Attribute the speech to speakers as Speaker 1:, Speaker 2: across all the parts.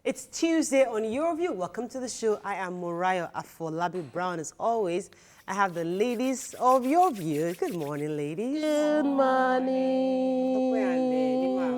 Speaker 1: It's Tuesday on Your View. Welcome to the show. I am Murayo Afolabi Brown. As always, I have the ladies of Your View. Good morning, ladies.
Speaker 2: Good morning.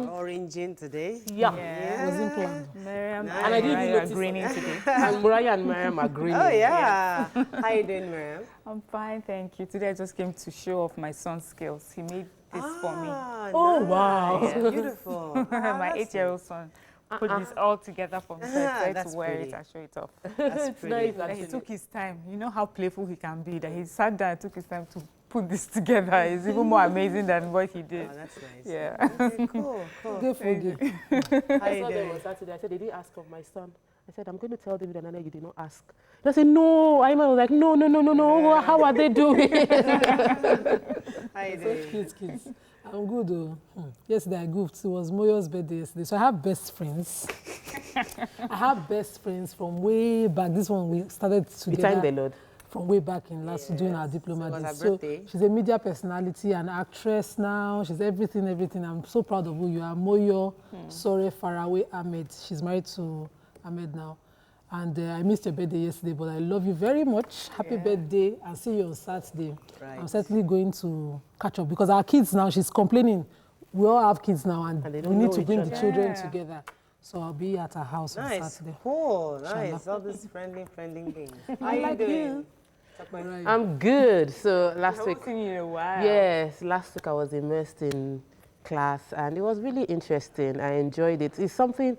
Speaker 1: Orange in today.
Speaker 2: Yeah.
Speaker 3: It wasn't planned.
Speaker 2: Miriam
Speaker 1: Nice.
Speaker 2: and
Speaker 1: I didn't
Speaker 2: Muriah are greening today.
Speaker 3: And Muriah and Miriam are greening.
Speaker 1: Oh, yeah. How you doing, Miriam?
Speaker 4: I'm fine, thank you. Today I just came to show off my son's skills. He made this for me.
Speaker 2: Oh,
Speaker 1: nice.
Speaker 2: wow.
Speaker 1: Yeah. Beautiful.
Speaker 4: My 8-year-old son put this all together for me. So I tried
Speaker 1: That's
Speaker 4: to wear
Speaker 1: pretty.
Speaker 4: it and show it off.
Speaker 1: That's
Speaker 2: It's
Speaker 1: pretty.
Speaker 2: nice,
Speaker 4: And he
Speaker 2: actually.
Speaker 4: took his time. You know how playful he can be. That he sat down and took his time to put this together. It's even more amazing than what he did.
Speaker 1: Oh, that's nice.
Speaker 4: Yeah.
Speaker 1: Okay, cool.
Speaker 3: Good for you.
Speaker 1: How
Speaker 2: I
Speaker 1: you
Speaker 2: saw them
Speaker 1: doing?
Speaker 2: on Saturday. I said, they didn't ask of my son. I said, I'm going to tell David and Anna you did not ask. They said, no. Ayman was like, no. How are they doing?
Speaker 1: How you
Speaker 3: So
Speaker 1: doing?
Speaker 3: cute kids. I'm good though. Yesterday I goofed. It was Moyo's birthday yesterday. So I have best friends. I have best friends from way back. This one we started together.
Speaker 2: Behind the Lord.
Speaker 3: From way back in last doing our diploma.
Speaker 1: So it was
Speaker 3: days.
Speaker 1: her birthday?
Speaker 3: She's a media personality, an actress now. She's everything. I'm so proud of who you are. Moyo Sore Faraway Ahmed. She's married to Ahmed now. And I missed your birthday yesterday, but I love you very much. Happy birthday, and see you on Saturday.
Speaker 1: Right.
Speaker 3: I'm certainly going to catch up because our kids now, she's complaining. We all have kids now, and
Speaker 2: they
Speaker 3: we
Speaker 2: don't
Speaker 3: need
Speaker 2: know
Speaker 3: to
Speaker 2: each
Speaker 3: bring
Speaker 2: other.
Speaker 3: the children
Speaker 4: Yeah.
Speaker 3: together. So I'll be at her house on
Speaker 1: Nice.
Speaker 3: Saturday.
Speaker 1: Cool. Nice. All these friendly things. How you
Speaker 3: like
Speaker 1: doing?
Speaker 3: you.
Speaker 1: Right.
Speaker 2: I'm good. So
Speaker 4: I
Speaker 2: last
Speaker 4: haven't
Speaker 2: week,
Speaker 4: seen you in a while.
Speaker 2: yes, last week I was immersed in class and it was really interesting. I enjoyed it. It's something,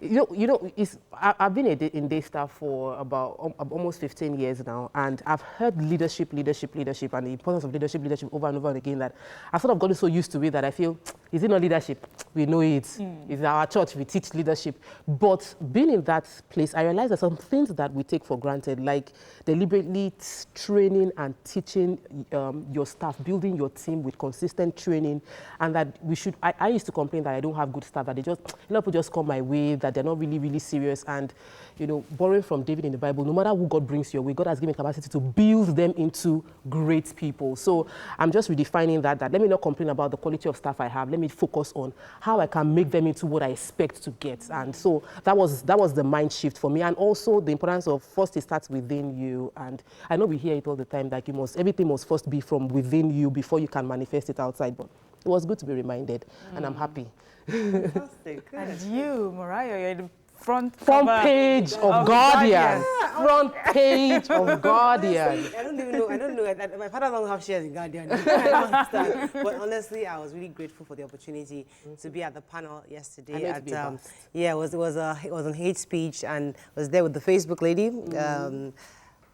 Speaker 2: I've been in Daystar for about almost 15 years now, and I've heard leadership, and the importance of leadership over and over again, that I've sort of gotten so used to it that I feel, is it not leadership? We know it. It's our church, we teach leadership. But being in that place, I realized that some things that we take for granted, like deliberately training and teaching your staff, building your team with consistent training, and that we should, I used to complain that I don't have good staff, that they just, a lot of people just come my way, that they're not really serious. And, borrowing from David in the Bible, no matter who God brings your way, God has given capacity to build them into great people. So I'm just redefining that let me not complain about the quality of staff I have. Let me focus on how I can make them into what I expect to get. And so that was the mind shift for me. And also the importance of first it starts within you. And I know we hear it all the time, that everything must first be from within you before you can manifest it outside. But it was good to be reminded, and I'm happy.
Speaker 1: Fantastic. Good.
Speaker 4: And you, Mariah, you're the front
Speaker 2: Front
Speaker 4: cover
Speaker 2: page of Guardian. Front page of Guardian.
Speaker 1: I don't know. My father don't have shares in Guardian. I don't understand. But honestly, I was really grateful for the opportunity to be at the panel yesterday.
Speaker 2: I know to be a bust.
Speaker 1: Yeah, it was on hate speech, and was there with the Facebook lady.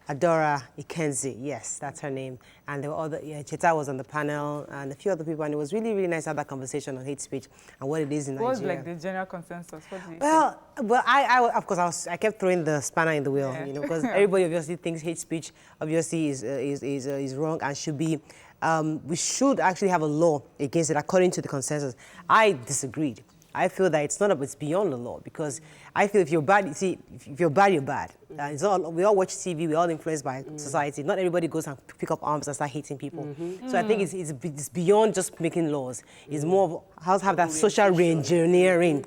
Speaker 1: Adora Ikenzi, yes, that's her name. And there were other, Cheta was on the panel, and a few other people, and it was really nice to have that conversation on hate speech and what it is in
Speaker 4: What was
Speaker 1: Nigeria.
Speaker 4: like the general consensus? What do you
Speaker 1: Well, of course, I kept throwing the spanner in the wheel, because everybody obviously thinks hate speech obviously is wrong and should be. We should actually have a law against it, according to the consensus. I disagreed. I feel that it's beyond the law, because I feel if you're bad, if you're bad, you're bad. We all watch TV, we're all influenced by society. Not everybody goes and pick up arms and start hating people. So I think it's beyond just making laws. It's more of how to have that social re-engineering,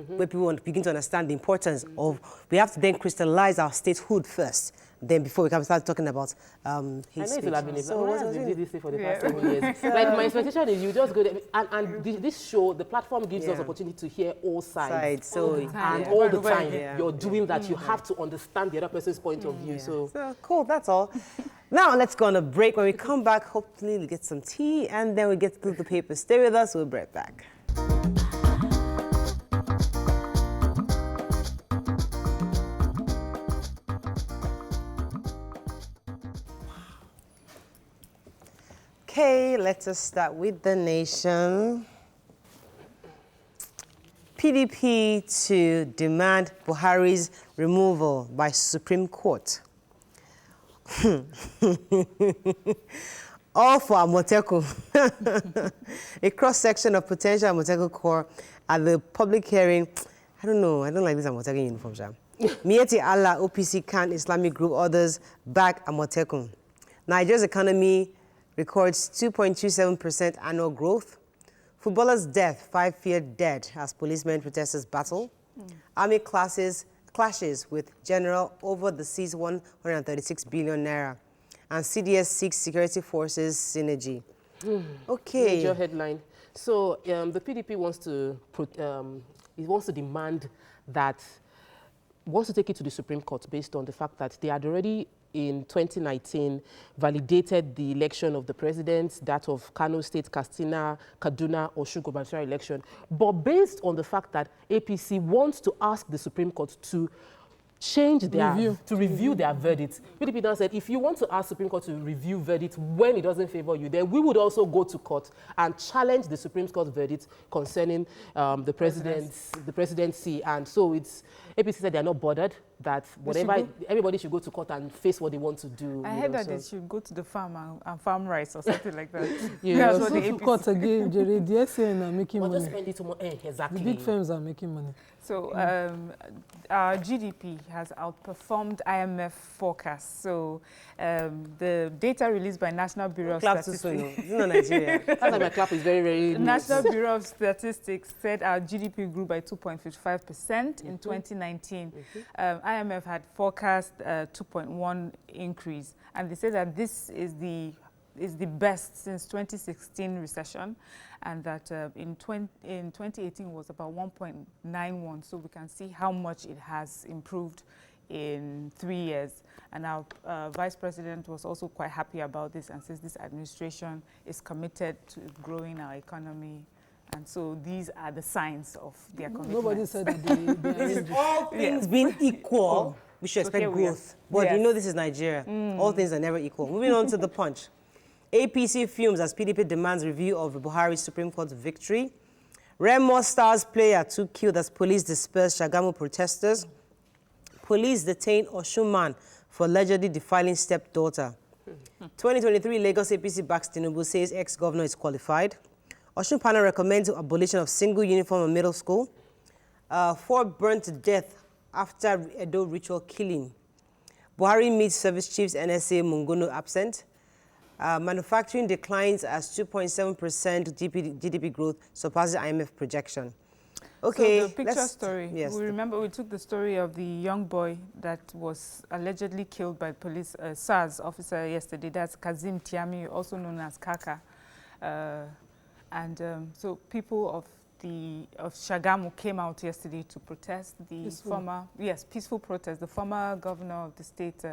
Speaker 1: where people begin to understand the importance of, we have to then crystallize our statehood first. Then before we can start talking about hate
Speaker 2: I know it
Speaker 1: speech.
Speaker 2: will have been did this thing for the past 7 years. Like my expectation is you just go there, and this show, the platform gives us opportunity to hear all sides.
Speaker 1: So
Speaker 2: And all the time,
Speaker 1: Yeah.
Speaker 2: you're doing that. You have to understand the other person's point of view. So
Speaker 1: cool, that's all. Now let's go on a break. When we come back, hopefully we'll get some tea, and then we get through the papers. Stay with us, we'll be right back. Okay, let us start with the nation. PDP to demand Buhari's removal by Supreme Court. All for Amotekun. A cross-section of potential Amotekun corps at the public hearing. I don't like this Amotekun uniform, Jam. Mieti Allah, OPC, Khan, Islamic group, others back Amotekun. Nigeria's economy records 2.27% annual growth. Footballer's death, 5 feared dead as policemen protesters battle. Army clashes with general over the seized 136 billion naira. And CDS seeks security forces synergy. Okay.
Speaker 2: Major headline. So the PDP wants to demand that, wants to take it to the Supreme Court based on the fact that they had already in 2019 validated the election of the president, that of Kano State, Katsina, Kaduna, Osun gubernatorial election. But based on the fact that APC wants to ask the Supreme Court to change their, review their verdict. PDP now said, if you want to ask Supreme Court to review verdict when it doesn't favor you, then we would also go to court and challenge the Supreme Court verdict concerning the presidency. And so it's, APC said they're not bothered, that whatever, everybody should go to court and face what they want to do.
Speaker 4: I heard that they should go to the farm and farm rice or something like that.
Speaker 3: That's what the APC. Court again, Jerry, the SAN are making money.
Speaker 2: Just spend it more, exactly.
Speaker 3: The big firms are making money.
Speaker 4: So our GDP has outperformed IMF forecasts. So the data released by National Bureau of Statistics.
Speaker 1: This is not Nigeria.
Speaker 2: That's why my clap is very, very
Speaker 4: National Bureau of Statistics said our GDP grew by 2.55% in 2019. IMF had forecast 2.1 increase, and they said that this is the best since 2016 recession, and that in 2018 was about 1.91. So we can see how much it has improved in 3 years. And our Vice President was also quite happy about this and says this administration is committed to growing our economy. And so these are the signs of their commitment.
Speaker 3: Nobody said that they
Speaker 1: This is all things being equal, we should expect growth. But you know this is Nigeria. All things are never equal. Moving on to the Punch. APC fumes as PDP demands review of Buhari's Supreme Court victory. Remo Stars player 2 killed as police dispersed Shagamu protesters. Police detained Osun man for allegedly defiling stepdaughter. 2023 Lagos APC backs Tinubu, says ex-governor is qualified. Osun panel recommends abolition of single uniform in middle school. 4 burned to death after Edo ritual killing. Buhari meets service chiefs, NSA Mungono absent. Manufacturing declines as 2.7% GDP growth surpasses IMF projection. Okay,
Speaker 4: so the picture story.
Speaker 1: Yes.
Speaker 4: We remember we took the story of the young boy that was allegedly killed by police, SARS officer yesterday. That's Kazeem Tiyamiyu, also known as Kaka. So people of Shagamu came out yesterday to protest the peaceful protest. The former governor of the state,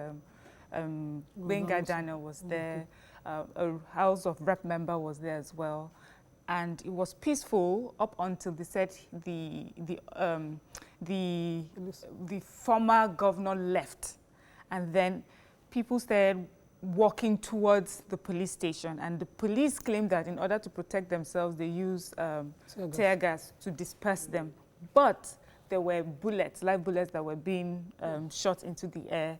Speaker 4: Benga Daniel, was there. A House of Rep member was there as well, and it was peaceful up until they said the former governor left, and then people started walking towards the police station, and the police claimed that in order to protect themselves, they used tear gas to disperse them. But there were bullets, live bullets that were being shot into the air.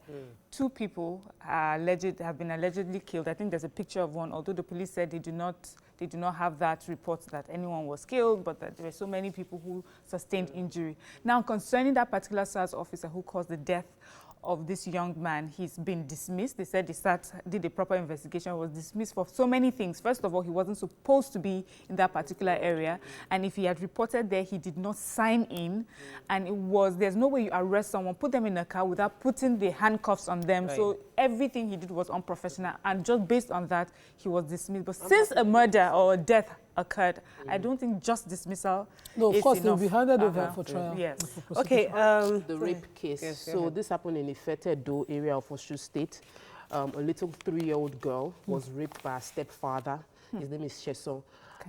Speaker 4: 2 people have been allegedly killed. I think there's a picture of one, although the police said they do not have that report that anyone was killed, but that there were so many people who sustained injury. Now, concerning that particular SARS officer who caused the death of this young man, he's been dismissed. They said they did a proper investigation, was dismissed for so many things. First of all, he wasn't supposed to be in that particular area. And if he had reported there, he did not sign in. And there's no way you arrest someone, put them in a car without putting the handcuffs on them. Right. So everything he did was unprofessional. And just based on that, he was dismissed. But since a murder or a death occurred, I don't think just dismissal
Speaker 3: of course,
Speaker 4: enough.
Speaker 3: they'll be handed over for trial.
Speaker 4: Yes.
Speaker 1: Okay.
Speaker 2: The rape case. Yes, so this happened in Ifete-Edo area of Osun State. A little 3-year-old girl was raped by her stepfather. His name is Sheson.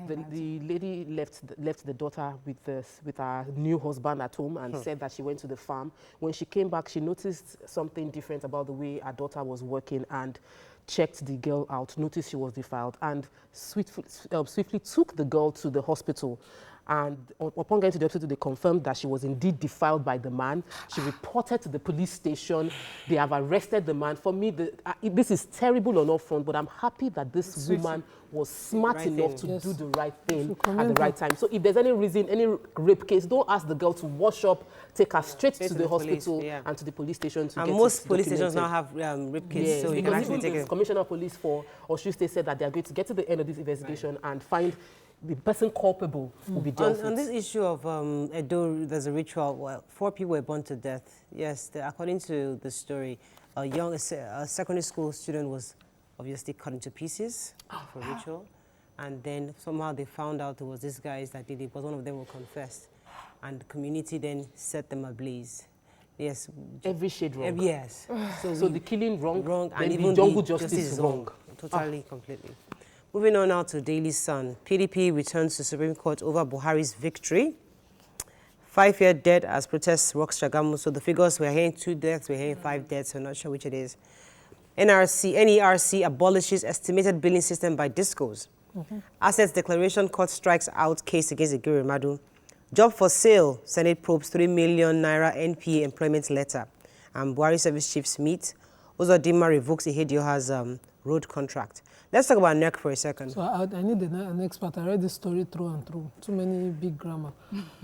Speaker 2: The lady left the daughter with her new husband at home and said that she went to the farm. When she came back, she noticed something different about the way her daughter was working and checked the girl out, noticed she was defiled, and swiftly took the girl to the hospital. And upon getting to the hospital, they confirmed that she was indeed defiled by the man. She reported to the police station. They have arrested the man. For me, this is terrible on all fronts, but I'm happy that this woman was smart enough to do the right thing at the right time. So if there's any reason, any rape case, don't ask the girl to wash up, take her straight to the hospital and to the police station to get it documented.
Speaker 1: Most police stations now have rape cases, so you can actually take it.
Speaker 2: The Commissioner of Police for Osun State said that they are going to get to the end of this investigation and find the person culpable will be dealt with.
Speaker 1: On this issue of Edo, there's a ritual. Well, 4 people were burned to death. Yes, according to the story, a secondary school student was obviously cut into pieces for ritual. And then somehow they found out it was these guys that did it, but one of them will confess. And the community then set them ablaze. Yes.
Speaker 2: Every shade wrong.
Speaker 1: Yes.
Speaker 2: So the killing wrong,
Speaker 1: and
Speaker 2: then
Speaker 1: even
Speaker 2: the jungle
Speaker 1: the
Speaker 2: justice is wrong.
Speaker 1: Totally, completely. Moving on now to Daily Sun. PDP returns to Supreme Court over Buhari's victory. 5-year dead as protests rocks Shagamu. So the figures, we're hearing 2 deaths, we're hearing 5 deaths, we're not sure which it is. NERC abolishes estimated billing system by discos. Assets Declaration Court strikes out case against Igiri Madu. Job for sale, Senate probes 3 million naira NPA employment letter. Buhari service chiefs meet. Uzodinma revokes Ihedioha's road contract. Let's talk about NERC for a second.
Speaker 3: So I need an expert. I read this story through and through. Too many big grammar.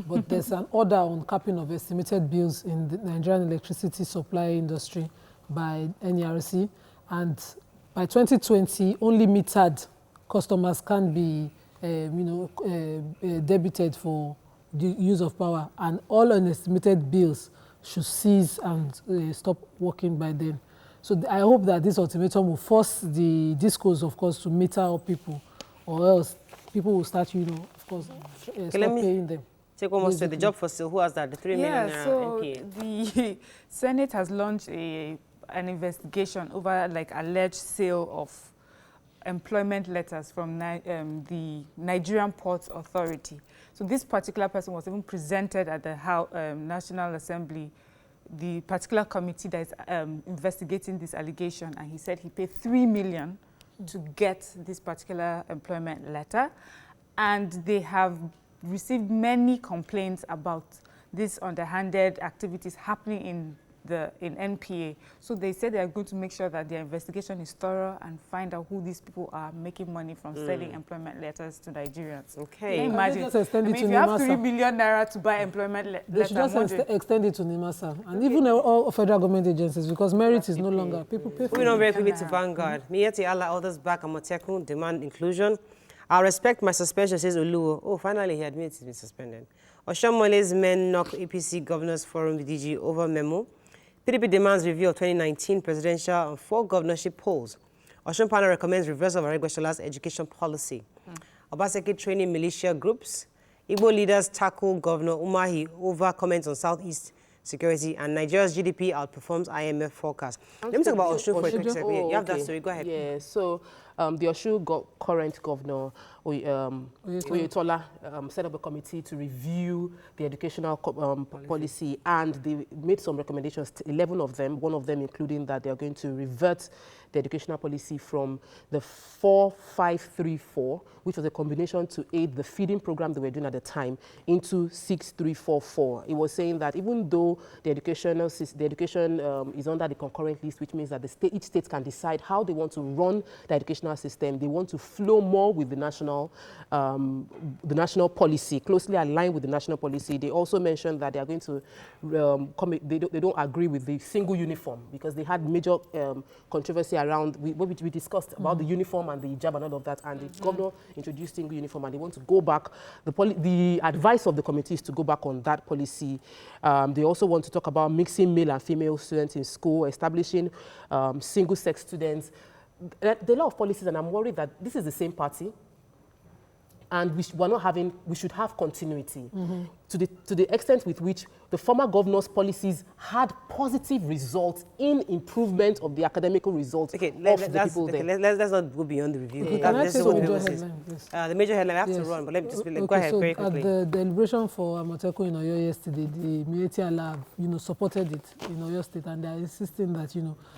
Speaker 3: But there's an order on capping of estimated bills in the Nigerian electricity supply industry by NERC. And by 2020, only metered customers can be, debited for the use of power, and all unestimated bills should cease and stop working by then. So I hope that this ultimatum will force the discos, of course, to meter up people, or else people will start, of course, stop paying them.
Speaker 1: Take one more straight. The job for sale, who has that? The 3 million NPA.
Speaker 4: The Senate has launched an investigation over alleged sale of employment letters from the Nigerian Ports Authority. So this particular person was even presented at the National Assembly, the particular committee that is investigating this allegation, and he said he paid 3 million to get this particular employment letter, and they have received many complaints about these underhanded activities happening in NPA. So they said they are going to make sure that their investigation is thorough and find out who these people are making money from selling employment letters to Nigerians.
Speaker 1: Okay.
Speaker 4: Can you imagine? If you have 3 million naira to buy employment letter,
Speaker 3: they should just extend it to NIMASA and even all federal government agencies, because merit is no longer. People pay for it.
Speaker 1: Moving on very quickly to Vanguard. Miyetti Allah, others back, Amotekun, demand inclusion. I respect my suspension, says Oluwo. Oh, finally he admits he's been suspended. Oshomole's men knock APC Governors Forum DG over memo. PDP demands review of 2019 presidential and 4 governorship polls. Osun panel recommends reversal of Aregbesol's education policy. Obaseki training militia groups. Igbo leaders tackle Governor Umahi over comments on Southeast security, and Nigeria's GDP outperforms IMF forecast. Let me talk about Osun for a quick second. You have that story. Go ahead.
Speaker 2: Yeah, so the Osun current governor, Oyetola, set up a committee to review the educational policy, and they made some recommendations, 11 of them, one of them including that they are going to revert the educational policy from the 4-5-3-4, which was a combination to aid the feeding program they were doing at the time, into 6-3-4-4. It was saying that even though the education is under the concurrent list, which means that each state can decide how they want to run the educational system, they want to flow more with the national policy, closely aligned with the national policy. They also mentioned that they are going to they don't agree with the single uniform, because they had major controversy around what we discussed about the uniform and the hijab and all of that, and the governor introduced single uniform, and they want to go back. The advice of the committee is to go back on that policy. They also want to talk about mixing male and female students in school, establishing single-sex students. There are a lot of policies, and I'm worried that this is the same party, and we should have continuity to the extent with which the former governor's policies had positive results in improvement of the academical results of the people there.
Speaker 1: Let's not go beyond the review.
Speaker 3: Can I say the major headline, please?
Speaker 1: The major headline, I have to run, but let me just go ahead very quickly.
Speaker 3: At the deliberation for Amotekun in Oyo yesterday, the Miyetti Allah, supported it in Oyo State, and they are insisting that,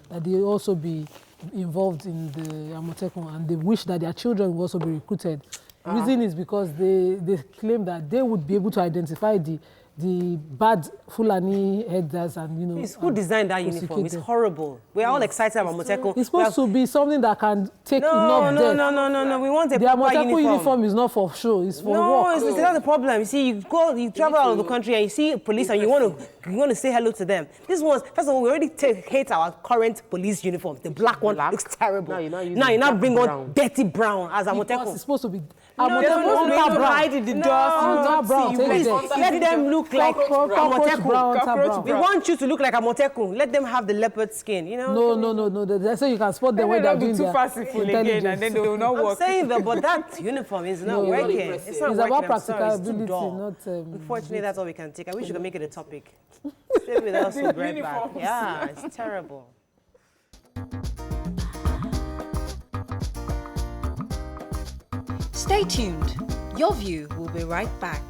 Speaker 3: that they also be involved in the Amotekun, and they wish that their children will also be recruited. The reason is because they claim that they would be able to identify the the bad Fulani headers and, you know...
Speaker 1: Who designed that uniform? It's horrible. We're all excited about Amotekun.
Speaker 3: It's supposed to be something that can take enough depth.
Speaker 1: No. We want a
Speaker 3: the
Speaker 1: proper
Speaker 3: Amotekun uniform is not for show, it's for work.
Speaker 1: No, it's not the problem. You see, you travel out of the country and you see police and you want to say hello to them. This one's, first of all, we already hate our current police uniform. The black one looks terrible. Now you now bring on dirty brown as Amotekun.
Speaker 3: It's supposed to be...
Speaker 4: Amotekun hide in the dust.
Speaker 1: Let them look like
Speaker 3: Amotekun.
Speaker 1: We want you to look like Amotekun. Let them have the leopard skin, you know?
Speaker 3: No. They say you can spot them when they're doing their
Speaker 4: again, and then they will not work.
Speaker 1: I'm saying that, but that uniform is not working. It's not working.
Speaker 3: About practicability, not...
Speaker 1: Unfortunately, that's all we can take. I wish you could make it a topic. Stay with us, we'll be right back. Yeah, it's terrible.
Speaker 5: Stay tuned. Your View will be right back.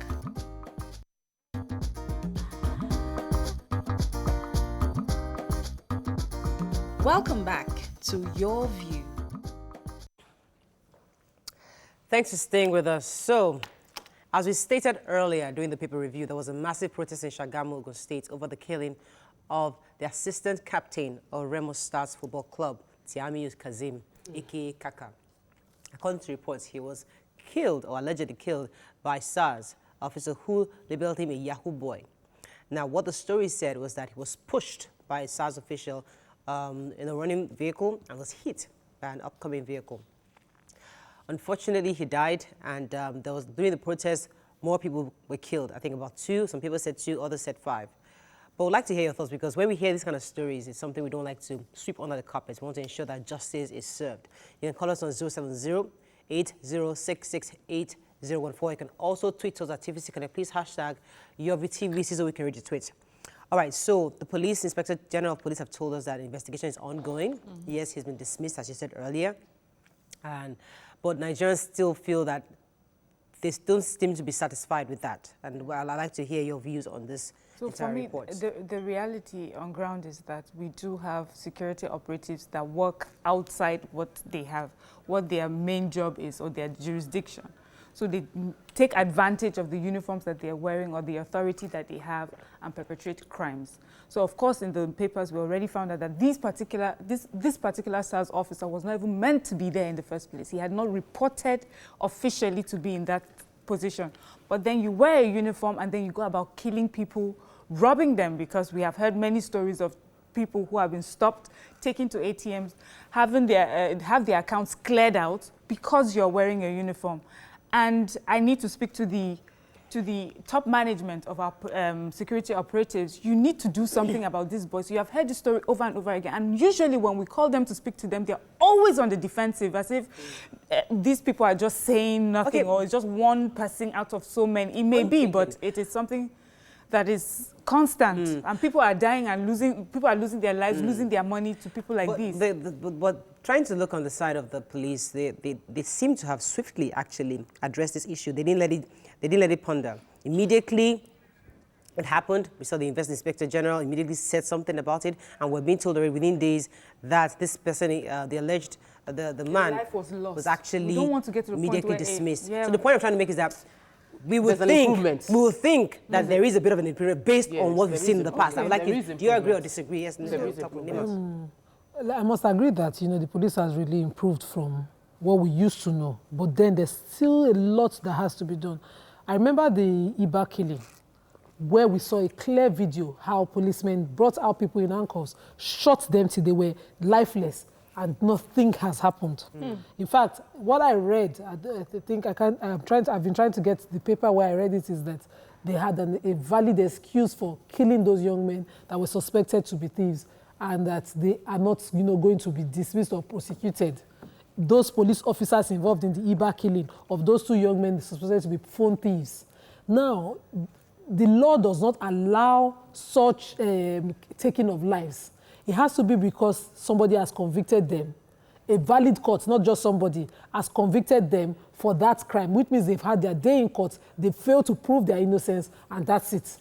Speaker 5: Welcome back to Your View.
Speaker 1: Thanks for staying with us. So, as we stated earlier during the paper review, there was a massive protest in Shagamu, Ogun State over the killing of the assistant captain of Remo Stars Football Club, Tiyamiyu Kazeem, aka Kaka. According to reports, he was killed or allegedly killed by SARS officer who labeled him a Yahoo boy. Now, what the story said was that he was pushed by a SARS official in a running vehicle and was hit by an upcoming vehicle. Unfortunately, he died, and during the protest, more people were killed. I think about 2. Some people said 2, others said 5. But we'd like to hear your thoughts, because when we hear these kind of stories, it's something we don't like to sweep under the carpet. We want to ensure that justice is served. You can call us on 070-8066-8014. You can also tweet us at TVC Connect. Please hashtag YourVTVC so we can read your tweet. All right, so the police, Inspector General of Police have told us that the investigation is ongoing. Yes, he's been dismissed, as you said earlier. But Nigerians still feel that they don't seem to be satisfied with that. And well, I'd like to hear your views on this entire report.
Speaker 4: So for me, the reality on ground is that we do have security operatives that work outside what they have, what their main job is or their jurisdiction. So they take advantage of the uniforms that they're wearing or the authority that they have and perpetrate crimes. So of course, in the papers, we already found out that this particular SARS officer was not even meant to be there in the first place. He had not reported officially to be in that position. But then you wear a uniform and then you go about killing people, robbing them, because we have heard many stories of people who have been stopped, taken to ATMs, have their accounts cleared out because you're wearing a uniform. And I need to speak to the top management of our security operatives. You need to do something about this, boys. You have heard this story over and over again. And usually when we call them to speak to them, they're always on the defensive, as if these people are just saying nothing, or it's just one person out of so many. It may be, but it is something that is constant. And people are dying and losing their lives, losing their money to people like this.
Speaker 1: But trying to look on the side of the police, they seem to have swiftly actually addressed this issue. They didn't let it ponder. Immediately it happened, we saw the Inspector General immediately said something about it, and we're being told already within days that this person, the alleged, the man was actually immediately dismissed. So the point I'm trying to make is that we will think that there is a bit of an improvement based on what we've seen in the past. I would like you, do you agree or disagree? Yes,
Speaker 3: I must agree that, the police has really improved from what we used to know, but then there's still a lot that has to be done. I remember the Iba killing, where we saw a clear video how policemen brought out people in handcuffs, shot them till they were lifeless, and nothing has happened. In fact, what I read, I've been trying to get the paper where I read it, is that they had a valid excuse for killing those young men that were suspected to be thieves, and that they are not, going to be dismissed or prosecuted. Those police officers involved in the Iba killing of those 2 young men suspected to be phone thieves. Now, the law does not allow such taking of lives. It has to be because somebody has convicted them. A valid court, not just somebody, has convicted them for that crime, which means they've had their day in court, they failed to prove their innocence, and that's it.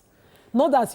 Speaker 3: Not that,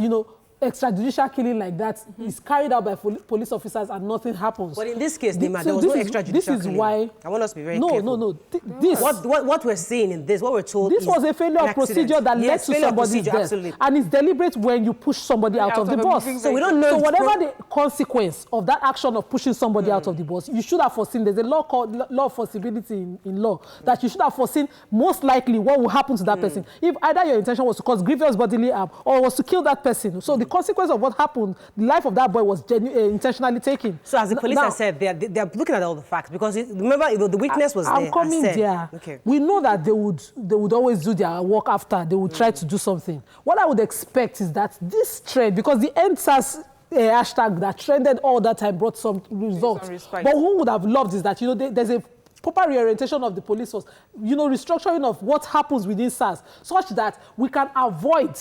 Speaker 3: extrajudicial killing like that is carried out by police officers and nothing happens.
Speaker 1: But in this case, there was no extrajudicial
Speaker 3: This is
Speaker 1: killing.
Speaker 3: why...
Speaker 1: I want us to be very careful.
Speaker 3: No. This...
Speaker 1: What we're saying in this, what we're told
Speaker 3: This was a failure of procedure that led to somebody's death.
Speaker 1: Absolutely.
Speaker 3: And it's deliberate when you push somebody out of the bus.
Speaker 1: So we don't know...
Speaker 3: So whatever the consequence of that action of pushing somebody out of the bus, you should have foreseen. There's a law called law of foreseeability in law that you should have foreseen most likely what will happen to that person. If either your intention was to cause grievous bodily harm or was to kill that person. So the consequence of what happened, the life of that boy was intentionally taken.
Speaker 1: So as the police have said, they're looking at all the facts because remember the witness was there.
Speaker 3: I'm coming there. Okay. We know that they would always do their work after. They would try to do something. What I would expect is that this trend, because the EndSARS hashtag that trended all that time brought some results. But who would have loved is that, you know, there's a proper reorientation of the police force, you know, restructuring of what happens within SARS, such that we can avoid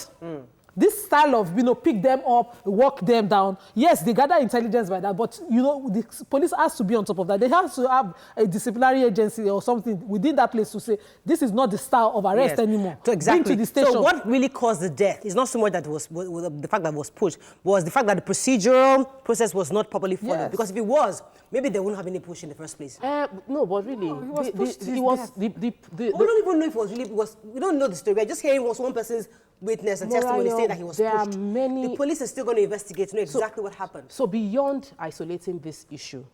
Speaker 3: this style of, you know, pick them up, walk them down. Yes, they gather intelligence by that, but, you know, the police has to be on top of that. They have to have a disciplinary agency or something within that place to say, this is not the style of arrest anymore.
Speaker 1: So exactly.
Speaker 3: Bring to the station.
Speaker 1: So what really caused the death is not so much that it was the fact that it was pushed, but was the fact that the procedural process was not properly followed. Yes. Because if it was, maybe they wouldn't have any push in the first place.
Speaker 2: No, but really,
Speaker 4: no, he was pushed.
Speaker 1: We don't even know if it was really, we don't know the story. We're just hearing was one person's witness and testimony saying that he was pushed. The police is still going to investigate to know exactly what happened.
Speaker 2: So beyond isolating this issue,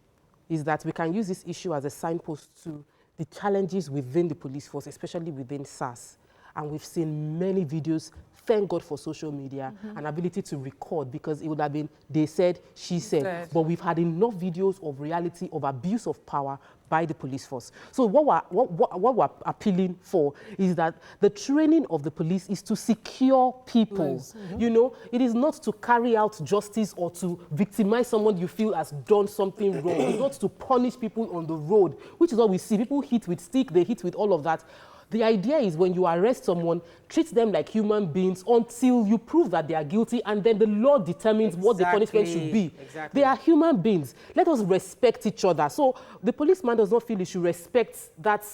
Speaker 2: is that we can use this issue as a signpost to the challenges within the police force, especially within SARS. And we've seen many videos, thank God for social media and ability to record, because it would have been, they said, she said. But we've had enough videos of reality of abuse of power by the police force. So what we're appealing for is that the training of the police is to secure people. Nice. You know, it is not to carry out justice or to victimize someone you feel has done something wrong. It's not to punish people on the road, which is what we see. People hit with stick, they hit with all of that. The idea is when you arrest someone, treat them like human beings until you prove that they are guilty, and then the law determines what the punishment should be. They are human beings. Let us respect each other. So the policeman does not feel he should respect that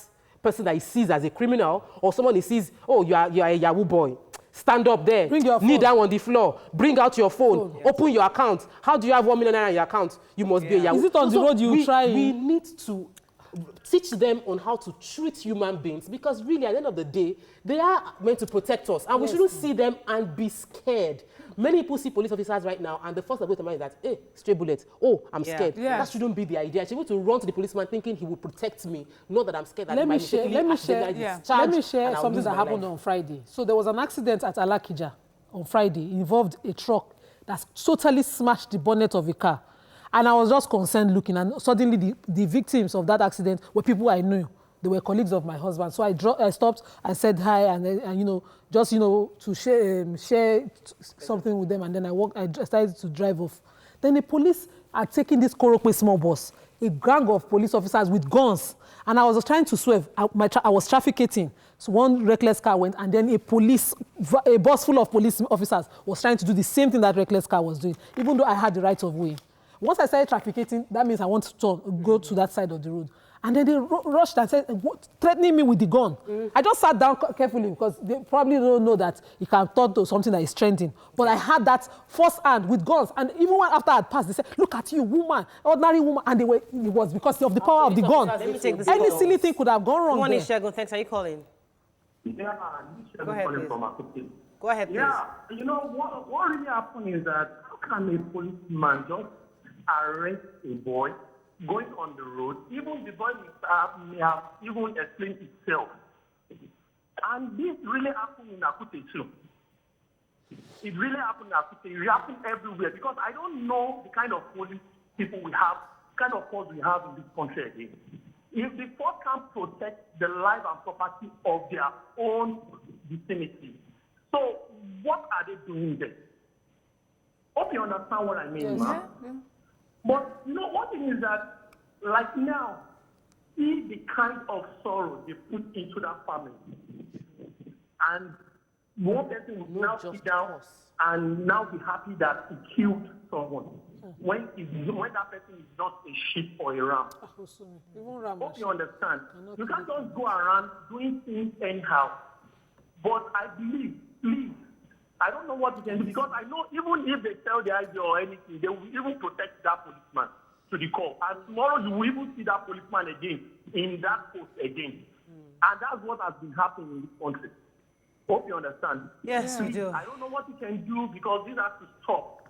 Speaker 2: person that he sees as a criminal, or someone he sees, oh, you are a Yahoo boy. Stand up there, kneel down on the floor, bring out your phone, open your account. How do you have 1 million naira in your account? You must be a Yahoo.
Speaker 3: Is it on the road you try?
Speaker 2: We need to teach them on how to treat human beings, because really at the end of the day, they are meant to protect us, and we shouldn't see them and be scared. Many people see police officers right now, and the first thing that goes to mind is that, hey, stray bullet, oh, I'm scared. That shouldn't be the idea. I should be able to run to the policeman thinking he will protect me, not that I'm scared that
Speaker 3: let me share something that happened on Friday. So there was an accident at Alakija on Friday. It involved a truck that totally smashed the bonnet of a car. And I was just concerned looking, and suddenly the victims of that accident were people I knew. They were colleagues of my husband. So I stopped and said hi, and you know, just, you know, to share something with them. And then I started to drive off. Then the police are taking this Korokwe small bus, a gang of police officers with guns. And I was trying to swerve. I was trafficking. So one reckless car went, and then a bus full of police officers was trying to do the same thing that reckless car was doing, even though I had the right of way. Once I started trafficking, that means I want to go to that side of the road. And then they rushed and said, threatening me with the gun. I just sat down carefully, because they probably don't know that it can turn to something that is trending. But I had that first hand with guns. And even after I had passed, they said, look at you, woman, ordinary woman. And it was because of the power of the gun. Any silly thing could have gone wrong.
Speaker 1: Good morning, Shagun. Thanks. Are you calling?
Speaker 6: Yeah,
Speaker 1: go ahead, please. Go ahead, please.
Speaker 6: Yeah, you know, what really happened is that how can a policeman just arrest a boy going on the road, even the boy may have even explained itself. And this really happened in Akute too. It really happened in Akute. It happened everywhere, because I don't know the kind of police people we have, kind of force we have in this country again. If the force can't protect the life and property of their own vicinity, so what are they doing there? Hope you understand what I mean, ma'am. But, you know, one thing is that, like now, see the kind of sorrow they put into that family. And one person will now sit down and now be happy that he killed someone. When that person is not a sheep or a ram. Hope you understand. You can't just go around doing things anyhow. But I believe, please, I don't know what you can do because I know even if they tell the idea or anything, they will even protect that policeman to the core. And tomorrow you will even see that policeman again in that post again. And that's what has been happening in this country. Hope you understand.
Speaker 1: Yes, we do.
Speaker 6: I don't know what you can do because this has to stop.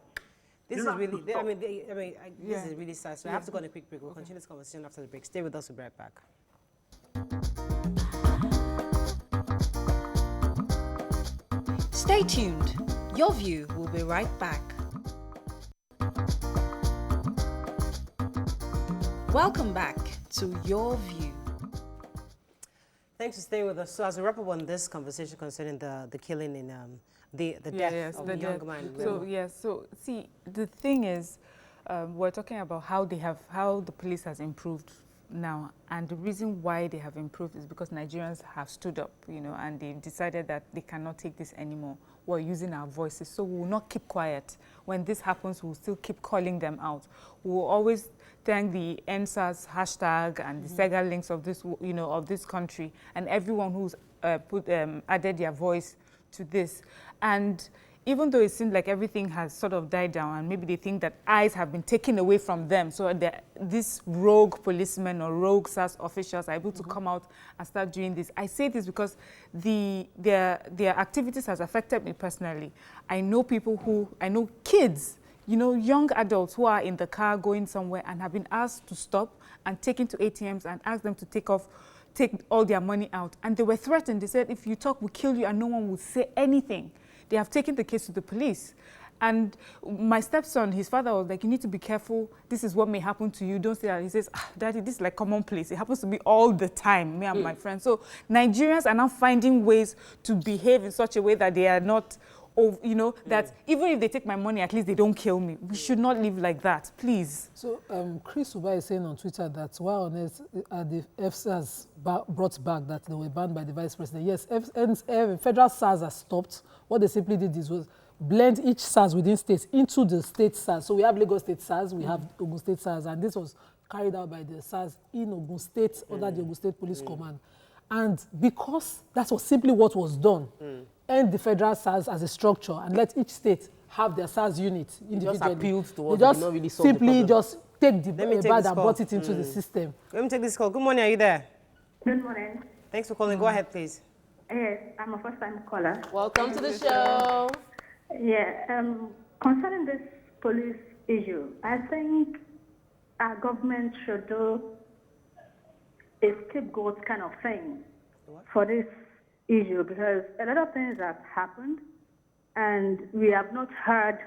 Speaker 1: This is really, this is really sad. So I have to go on a quick break. We'll continue this conversation after the break. Stay with us. We'll be right back.
Speaker 5: Stay tuned. Your View will be right back. Welcome back to Your View.
Speaker 1: Thanks for staying with us. So as we wrap up on this conversation concerning the killing in the death of the young man.
Speaker 4: So so see, the thing is, we're talking about how the police has improved now, and the reason why they have improved is because Nigerians have stood up, and they decided that they cannot take this anymore. We're using our voices, so we will not keep quiet. When this happens, we'll still keep calling them out. We will always thank the NSAS hashtag and the Sega links of this, of this country, and everyone who's added their voice to this. And even though it seems like everything has sort of died down and maybe they think that eyes have been taken away from them, so these rogue policemen or rogue SARS officials are able to come out and start doing this. I say this because their activities has affected me personally. I know kids, young adults who are in the car going somewhere and have been asked to stop and taken to ATMs and asked them to take all their money out. And they were threatened. They said, if you talk, we'll kill you, and no one will say anything. They have taken the case to the police. And my stepson, his father was like, you need to be careful. This is what may happen to you. Don't say that. He says, Daddy, this is like commonplace. It happens to me all the time, me and my friends. So Nigerians are now finding ways to behave in such a way that they are not, that even if they take my money, at least they don't kill me. We should not live like that, please. So
Speaker 3: Chris Uba is saying on Twitter that while on earth the FSARS brought back that they were banned by the Vice President. Yes, federal SARS has stopped. What they simply did was blend each SARS within states into the state SARS. So we have Lagos State SARS, we have Ogun State SARS, and this was carried out by the SARS in Ogun State under the Ogun State Police Command. And because that was simply what was done, end the federal SARS as a structure and let each state have their SARS unit individually.
Speaker 2: Just appealed to us,
Speaker 3: they just
Speaker 2: not really solve
Speaker 3: simply
Speaker 2: the
Speaker 3: just take the bad and brought it into the system.
Speaker 1: Let me take this call. Good morning, are you there?
Speaker 7: Good morning.
Speaker 1: Thanks for calling. Go ahead, please.
Speaker 7: Yes, I'm a first-time caller.
Speaker 2: Welcome to the show.
Speaker 7: Yeah, concerning this police issue, I think our government should do a scapegoat kind of thing for this issue, because a lot of things have happened and we have not heard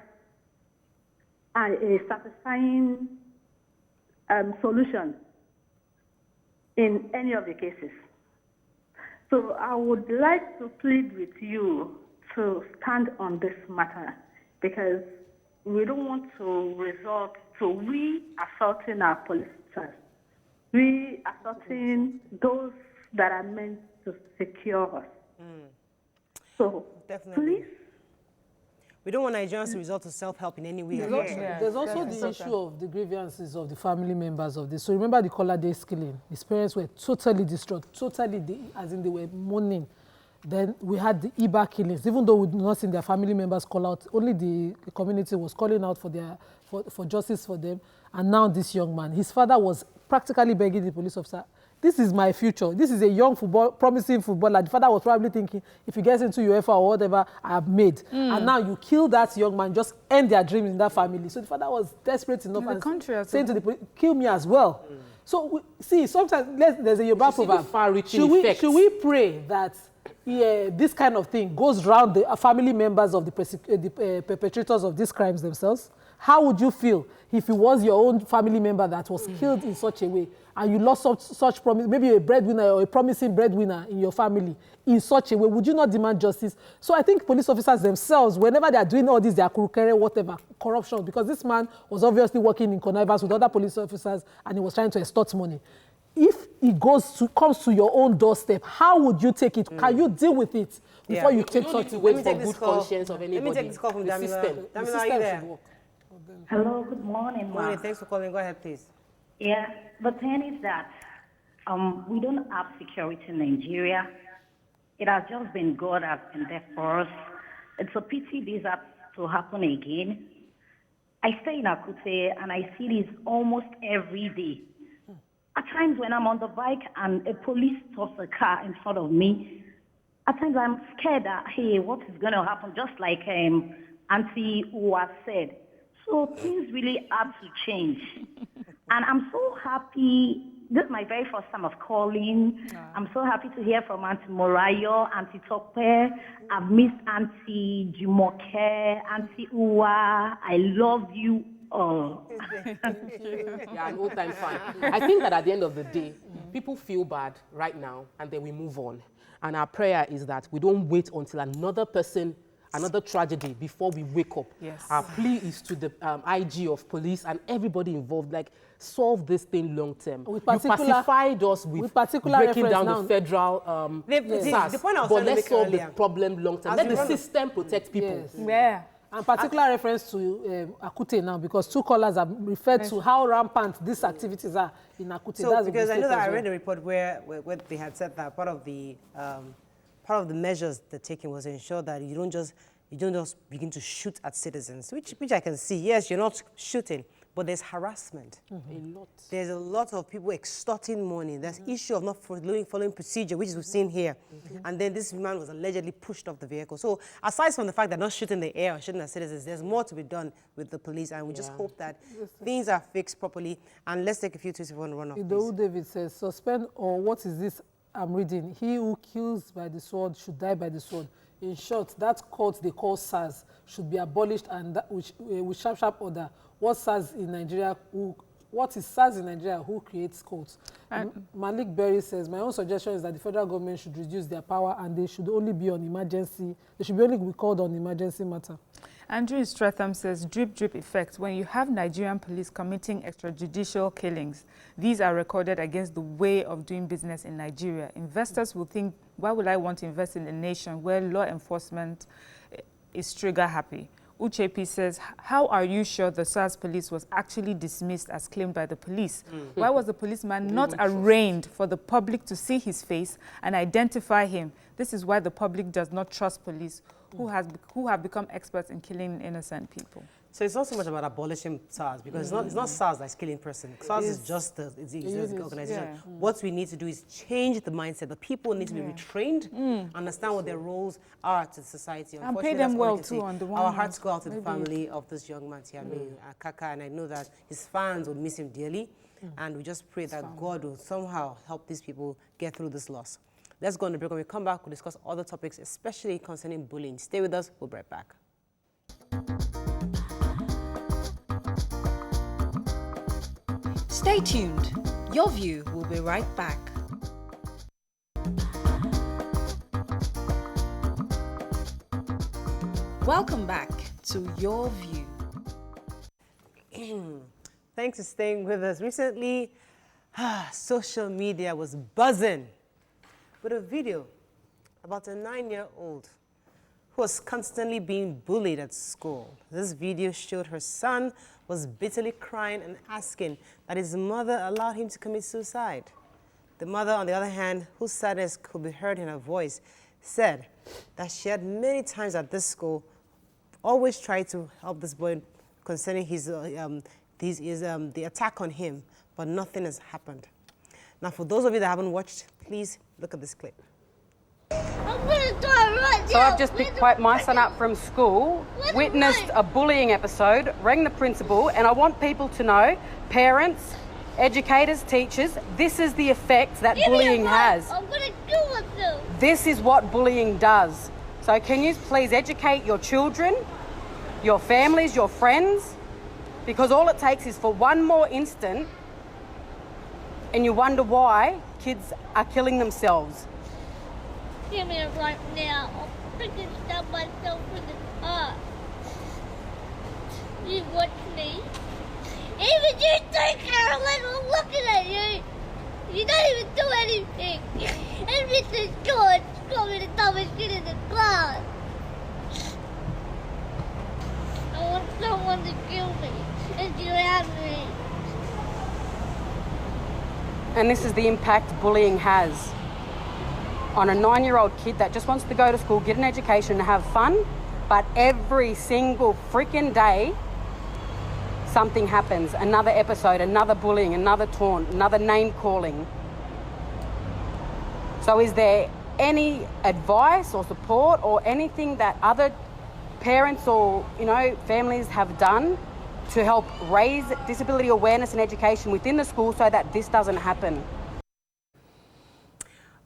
Speaker 7: a satisfying solution in any of the cases. So I would like to plead with you to stand on this matter, because we don't want to resort to we assaulting our police officers, we assaulting those that are meant to secure us. So please.
Speaker 1: We don't want Nigerians to resort to self-help in any way.
Speaker 3: There's also the issue of the grievances of the family members of this. So remember the Kola Days killing. His parents were totally distraught, as in they were mourning. Then we had the Iba killings. Even though we did not see their family members call out, only the community was calling out for justice for them. And now this young man, his father was practically begging the police officer, this is my future. This is a young promising footballer. The father was probably thinking, if he gets into UEFA or whatever, I have made. And now you kill that young man, just end their dreams in that family. So the father was desperate enough and saying to the police, kill me as well. So see, sometimes there's a Yoruba proverb. Should we pray that this kind of thing goes round the family members of the perpetrators of these crimes themselves? How would you feel if it was your own family member that was killed in such a way, and you lost such promise, maybe a breadwinner or a promising breadwinner in your family in such a way? Would you not demand justice? So I think police officers themselves, whenever they are doing all this, they are whatever, corruption, because this man was obviously working in connivance with other police officers and he was trying to extort money. If it comes to your own doorstep, how would you take it? Can you deal with it before you take such a way for good conscience of anybody?
Speaker 1: Let me take this call from Damila. Damila, are you there?
Speaker 8: Hello, good morning,
Speaker 1: Good morning, thanks for calling. Go ahead, please.
Speaker 8: Yeah, the thing is that we don't have security in Nigeria. It has just been God has been there for us. it's a pity this has to happen again. I stay in Akute and I see this almost every day. At times when I'm on the bike and a police stops a car in front of me, at times I'm scared that, hey, what is going to happen? Just like Auntie Uwa said. So things really have to change. And I'm so happy. This is my very first time of calling. I'm so happy to hear from Auntie Morayo, Auntie Tope. I've missed Auntie Jumoke, Auntie Uwa. I love you all.
Speaker 2: Yeah, an all-time fan. I think that at the end of the day, people feel bad right now, and then we move on. And our prayer is that we don't wait until another tragedy before we wake up.
Speaker 4: Yes.
Speaker 2: Our plea is to the IG of police and everybody involved, like, solve this thing long term. You pacified us with breaking down the federal SARS,
Speaker 1: the point I was
Speaker 2: but let's solve
Speaker 1: earlier,
Speaker 2: the problem long term. Let the system protect people.
Speaker 3: Yes.
Speaker 4: Yeah.
Speaker 3: And particular reference to Akute now, because two callers have referred to how rampant these activities are in Akute.
Speaker 1: So,
Speaker 3: That's
Speaker 1: because I know that I read a report where they had said that part of the measures they're taking was to ensure that you don't just begin to shoot at citizens, which I can see. Yes, you're not shooting, but there's harassment.
Speaker 2: A lot.
Speaker 1: There's a lot of people extorting money. There's issue of not following procedure, which we've seen here. And then this man was allegedly pushed off the vehicle. So aside from the fact that not shooting the air or shooting at citizens, there's more to be done with the police, and we just hope that things are fixed properly. And let's take a few tweets before we run off.
Speaker 3: Idowu David says, suspend, or what is this I'm reading? He who kills by the sword should die by the sword. In short, that court they call SARS should be abolished, and that with sharp order. What is SARS in Nigeria? Who creates courts? Malik Berry says, my own suggestion is that the federal government should reduce their power, and they should only be on emergency. They should only be called on emergency matter.
Speaker 4: Andrew Stratham says, drip, drip effect. When you have Nigerian police committing extrajudicial killings, these are recorded against the way of doing business in Nigeria. Investors will think, why would I want to invest in a nation where law enforcement is trigger happy? Uchepi says, how are you sure the SARS police was actually dismissed as claimed by the police? Why was the policeman not arraigned for the public to see his face and identify him? This is why the public does not trust police who have become experts in killing innocent people.
Speaker 1: So it's not so much about abolishing SARS, because it's not SARS that's killing person. SARS is just the organization. Yeah. What we need to do is change the mindset. The people need to be retrained, understand what their roles are to society.
Speaker 4: And pay them well too. On the one
Speaker 1: our hearts go out to the family of this young man, Tiyamiyu, Kaka, and I know that his fans would miss him dearly. And we just pray that God will somehow help these people get through this loss. Let's go on the break. When we come back, we'll discuss other topics, especially concerning bullying. Stay with us. We'll be right back.
Speaker 5: Stay tuned. Your View will be right back. Welcome back to Your View.
Speaker 1: Thanks for staying with us. Recently, social media was buzzing with a video about a 9-year-old who was constantly being bullied at school. This video showed her son was bitterly crying and asking that his mother allowed him to commit suicide. The mother, on the other hand, whose sadness could be heard in her voice, said that she had many times at this school always tried to help this boy concerning the attack on him, but nothing has happened. Now, for those of you that haven't watched, please look at this clip.
Speaker 9: So I've just picked my son up from school, witnessed a bullying episode, rang the principal, and I want people to know, parents, educators, teachers, this is the effect that bullying has.
Speaker 10: I'm gonna kill myself.
Speaker 9: This is what bullying does. So can you please educate your children, your families, your friends, because all it takes is for one more instant and you wonder why kids are killing themselves.
Speaker 10: Give me it right now. I'll freaking stab myself in the heart. You watch me. Even you too, Carolyn, I'm looking at you. You don't even do anything. And Mrs. George got me the dumbest shit in the class. I want someone to kill me. And you have me.
Speaker 9: And this is the impact bullying has on a 9-year-old kid that just wants to go to school, get an education and have fun. But every single freaking day, something happens. Another episode, another bullying, another taunt, another name calling. So is there any advice or support or anything that other parents or, families have done to help raise disability awareness and education within the school so that this doesn't happen?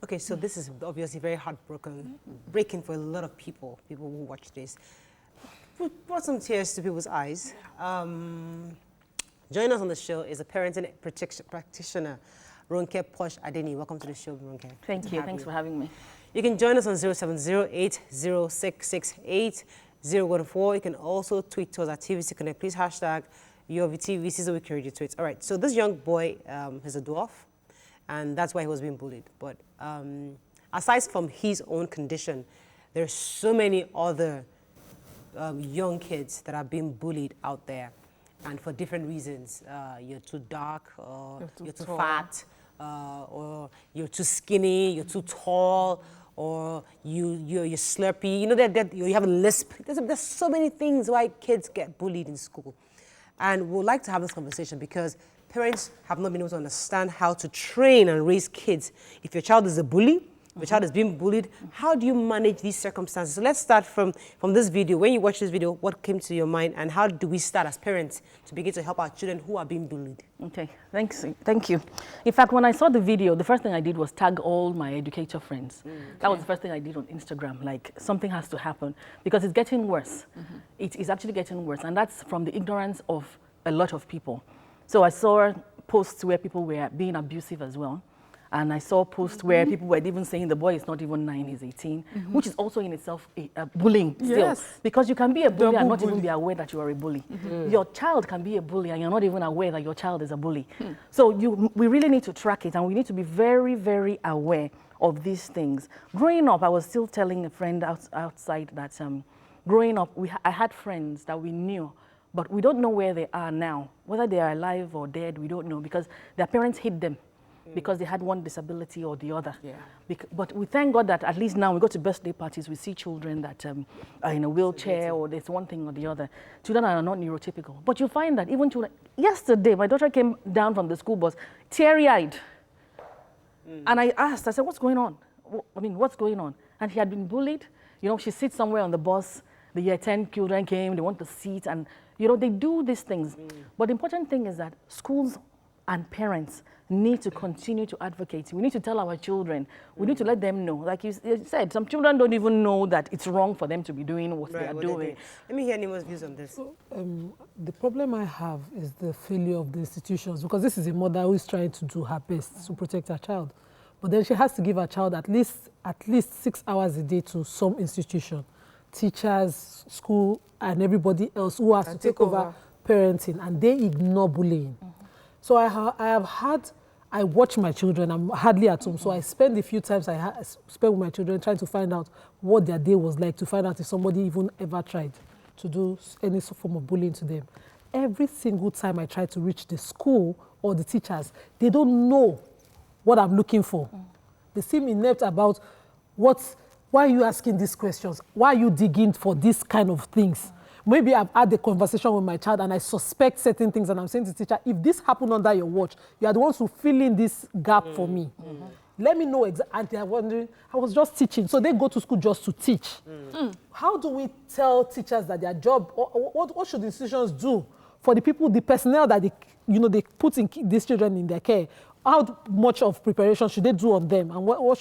Speaker 1: Okay, so this is obviously very breaking for a lot of people who watch this. We brought some tears to people's eyes. Joining us on the show is a parenting practitioner, Ronkeposh Adeniyi. Welcome to the show, Ronke.
Speaker 11: Thank you. Thanks for having me.
Speaker 1: You can join us on 07080668014. You can also tweet to us at TVC Connect. Please hashtag YourTVC so we can read your tweets. All right, so this young boy is a dwarf, and that's why he was being bullied. But aside from his own condition, there's so many other young kids that are being bullied out there, and for different reasons. You're too dark, or you're too fat, or you're too skinny, you're too tall, or you're slurpy. You have a lisp. There's so many things why kids get bullied in school. And we'd like to have this conversation because parents have not been able to understand how to train and raise kids. If your child is a bully, if your child is being bullied, how do you manage these circumstances? So let's start from this video. When you watch this video, what came to your mind, and how do we start as parents to begin to help our children who are being bullied?
Speaker 11: Okay, thanks. Thank you. In fact, when I saw the video, the first thing I did was tag all my educator friends. That was the first thing I did on Instagram. Like, something has to happen because it's getting worse. It is actually getting worse, and that's from the ignorance of a lot of people. So I saw posts where people were being abusive as well. And I saw posts where people were even saying the boy is not even 9, he's 18, which is also in itself bullying still. Yes. Because you can be a bully and not even be aware that you are a bully. Your child can be a bully and you're not even aware that your child is a bully. So we really need to track it, and we need to be very, very aware of these things. Growing up, I was still telling a friend outside that growing up, I had friends that we knew, but we don't know where they are now. Whether they are alive or dead, we don't know, because their parents hid them. Because they had one disability or the other. Yeah. But we thank God that at least now we go to birthday parties, we see children that are in a wheelchair or there's one thing or the other. Children are not neurotypical. But you find that even children, yesterday my daughter came down from the school bus, teary-eyed. And I asked, I said, what's going on? What's going on? And she had been bullied. She sits somewhere on the bus, the year 10 children came, they want to sit, and they do these things. But the important thing is that schools and parents need to continue to advocate. We need to tell our children. We need to let them know. Like you said, some children don't even know that it's wrong for them to be doing what they are doing.
Speaker 1: Let me hear Nemo's views on this.
Speaker 3: So, the problem I have is the failure of the institutions, because this is a mother who is trying to do her best to protect her child. But then she has to give her child at least 6 hours a day to some institution, teachers, school, and everybody else who has to take over parenting, and they ignore bullying. So I watch my children. I'm hardly at home, so I spend a few times I spend with my children trying to find out what their day was like, to find out if somebody even ever tried to do any form of bullying to them. Every single time I try to reach the school or the teachers, they don't know what I'm looking for. They seem inept about why are you asking these questions? Why are you digging for these kind of things? Maybe I've had a conversation with my child and I suspect certain things, and I'm saying to the teacher, if this happened under your watch, you are the ones who fill in this gap for me. Let me know exactly. And they're wondering, I was just teaching. So they go to school just to teach. How do we tell teachers that their job, what should institutions do for the people, the personnel that they put in these children in their care? How much of preparation should they do on them? And how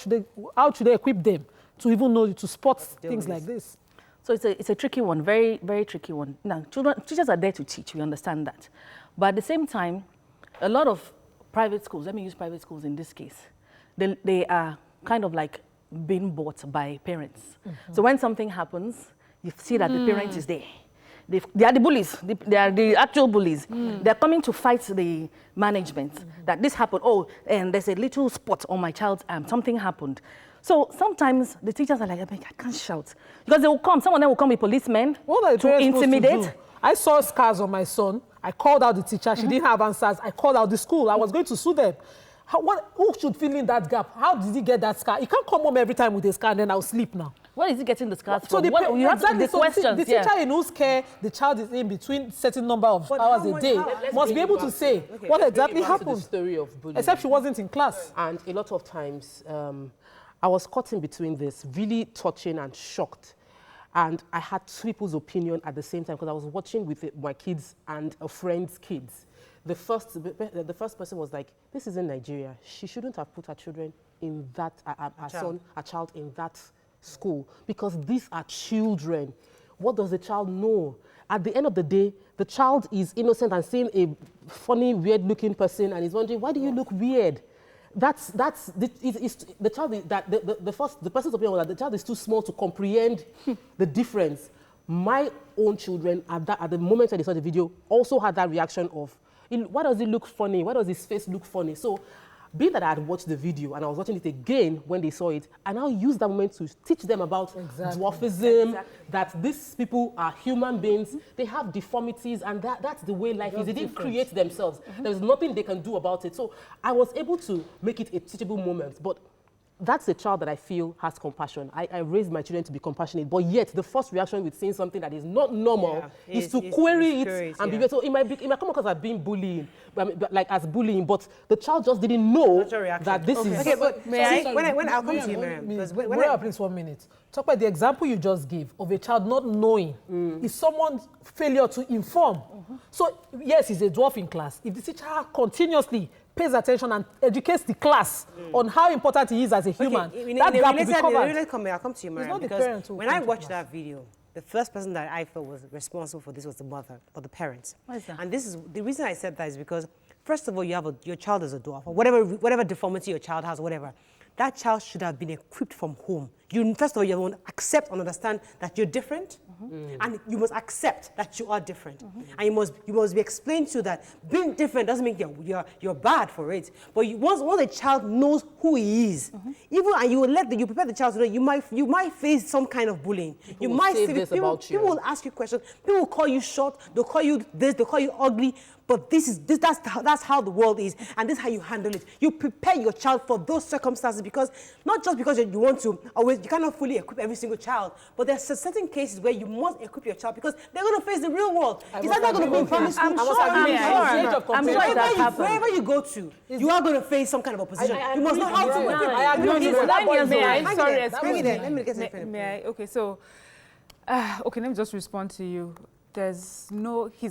Speaker 3: should they equip them to even know, to spot things like this?
Speaker 11: So it's a tricky one, very, very tricky one. Now, teachers are there to teach, we understand that. But at the same time, a lot of private schools, let me use private schools in this case, they are kind of like being bought by parents. So when something happens, you see that the parent is there. They are the bullies, they are the actual bullies. They're coming to fight the management, that this happened, and there's a little spot on my child's arm, something happened. So sometimes the teachers are like, I can't shout. Because they will come, some of them will come with policemen to intimidate.
Speaker 3: I saw scars on my son. I called out the teacher. She didn't have answers. I called out the school. I was going to sue them. Who should fill in that gap? How did he get that scar? He can't come home every time with a scar and then I'll sleep now.
Speaker 11: Where is he getting the scars
Speaker 3: So
Speaker 11: from? You have to, the questions.
Speaker 3: The teacher in whose care the child is in between certain number of hours a day must be able to say what exactly happened.
Speaker 2: The story of bullying.
Speaker 3: Except she wasn't in class.
Speaker 2: And a lot of times, I was caught in between this, really touching and shocked. And I had two people's opinion at the same time because I was watching with my kids and a friend's kids. The first person was like, this is in Nigeria. She shouldn't have put her children in that, a child in that school because these are children. What does the child know? At the end of the day, the child is innocent and seeing a funny, weird-looking person and is wondering, why do you look weird? The child is that the person's opinion was that the child is too small to comprehend the difference. My own children at the moment that they saw the video also had that reaction of, why does it look funny? Why does his face look funny? So, being that I had watched the video and I was watching it again when they saw it, I now used that moment to teach them about dwarfism, that these people are human beings, they have deformities, and that's the way life is. They didn't create themselves. There's nothing they can do about it. So I was able to make it a teachable moment. But that's a child that I feel has compassion. I raised my children to be compassionate, but yet the first reaction with seeing something that is not normal is to query it and be. So it might come across as being bullying, like as bullying, but the child just didn't know that this is.
Speaker 1: Okay, but when I'll come to you, Miriam, because
Speaker 3: please 1 minute. Talk about the example you just gave of a child not knowing is someone's failure to inform. So yes, he's a dwarf in class. If the teacher continuously pays attention and educates the class on how important he is as a human, that gap will be covered.
Speaker 1: I'll come to you, Miriam, because when I watched that video, the first person that I felt was responsible for this was the mother or the parents.
Speaker 11: Why is that?
Speaker 1: And this is the reason I said that is because, first of all, you have your child is a dwarf, or whatever deformity your child has, or whatever. That child should have been equipped from home. First of all, you want to accept and understand that you're different, and you must accept that you are different. And you must be explained to that being different doesn't mean you're bad for it. But once a child knows who he is, and you prepare the child to know you might face some kind of bullying. People will ask you questions. People will call you short. They'll call you this. They'll call you ugly. But that's how the world is, and this is how you handle it. You prepare your child for those circumstances because not just because you want to always, you cannot fully equip every single child, but there's certain cases where you must equip your child because they're going to face the real world. Is that not going to be in primary school? I'm sure. Wherever you go to, you are going to face some kind of opposition. You must know how to equip.
Speaker 4: I agree.
Speaker 1: Sorry.
Speaker 4: May I? Okay, so, let me just respond to you. He's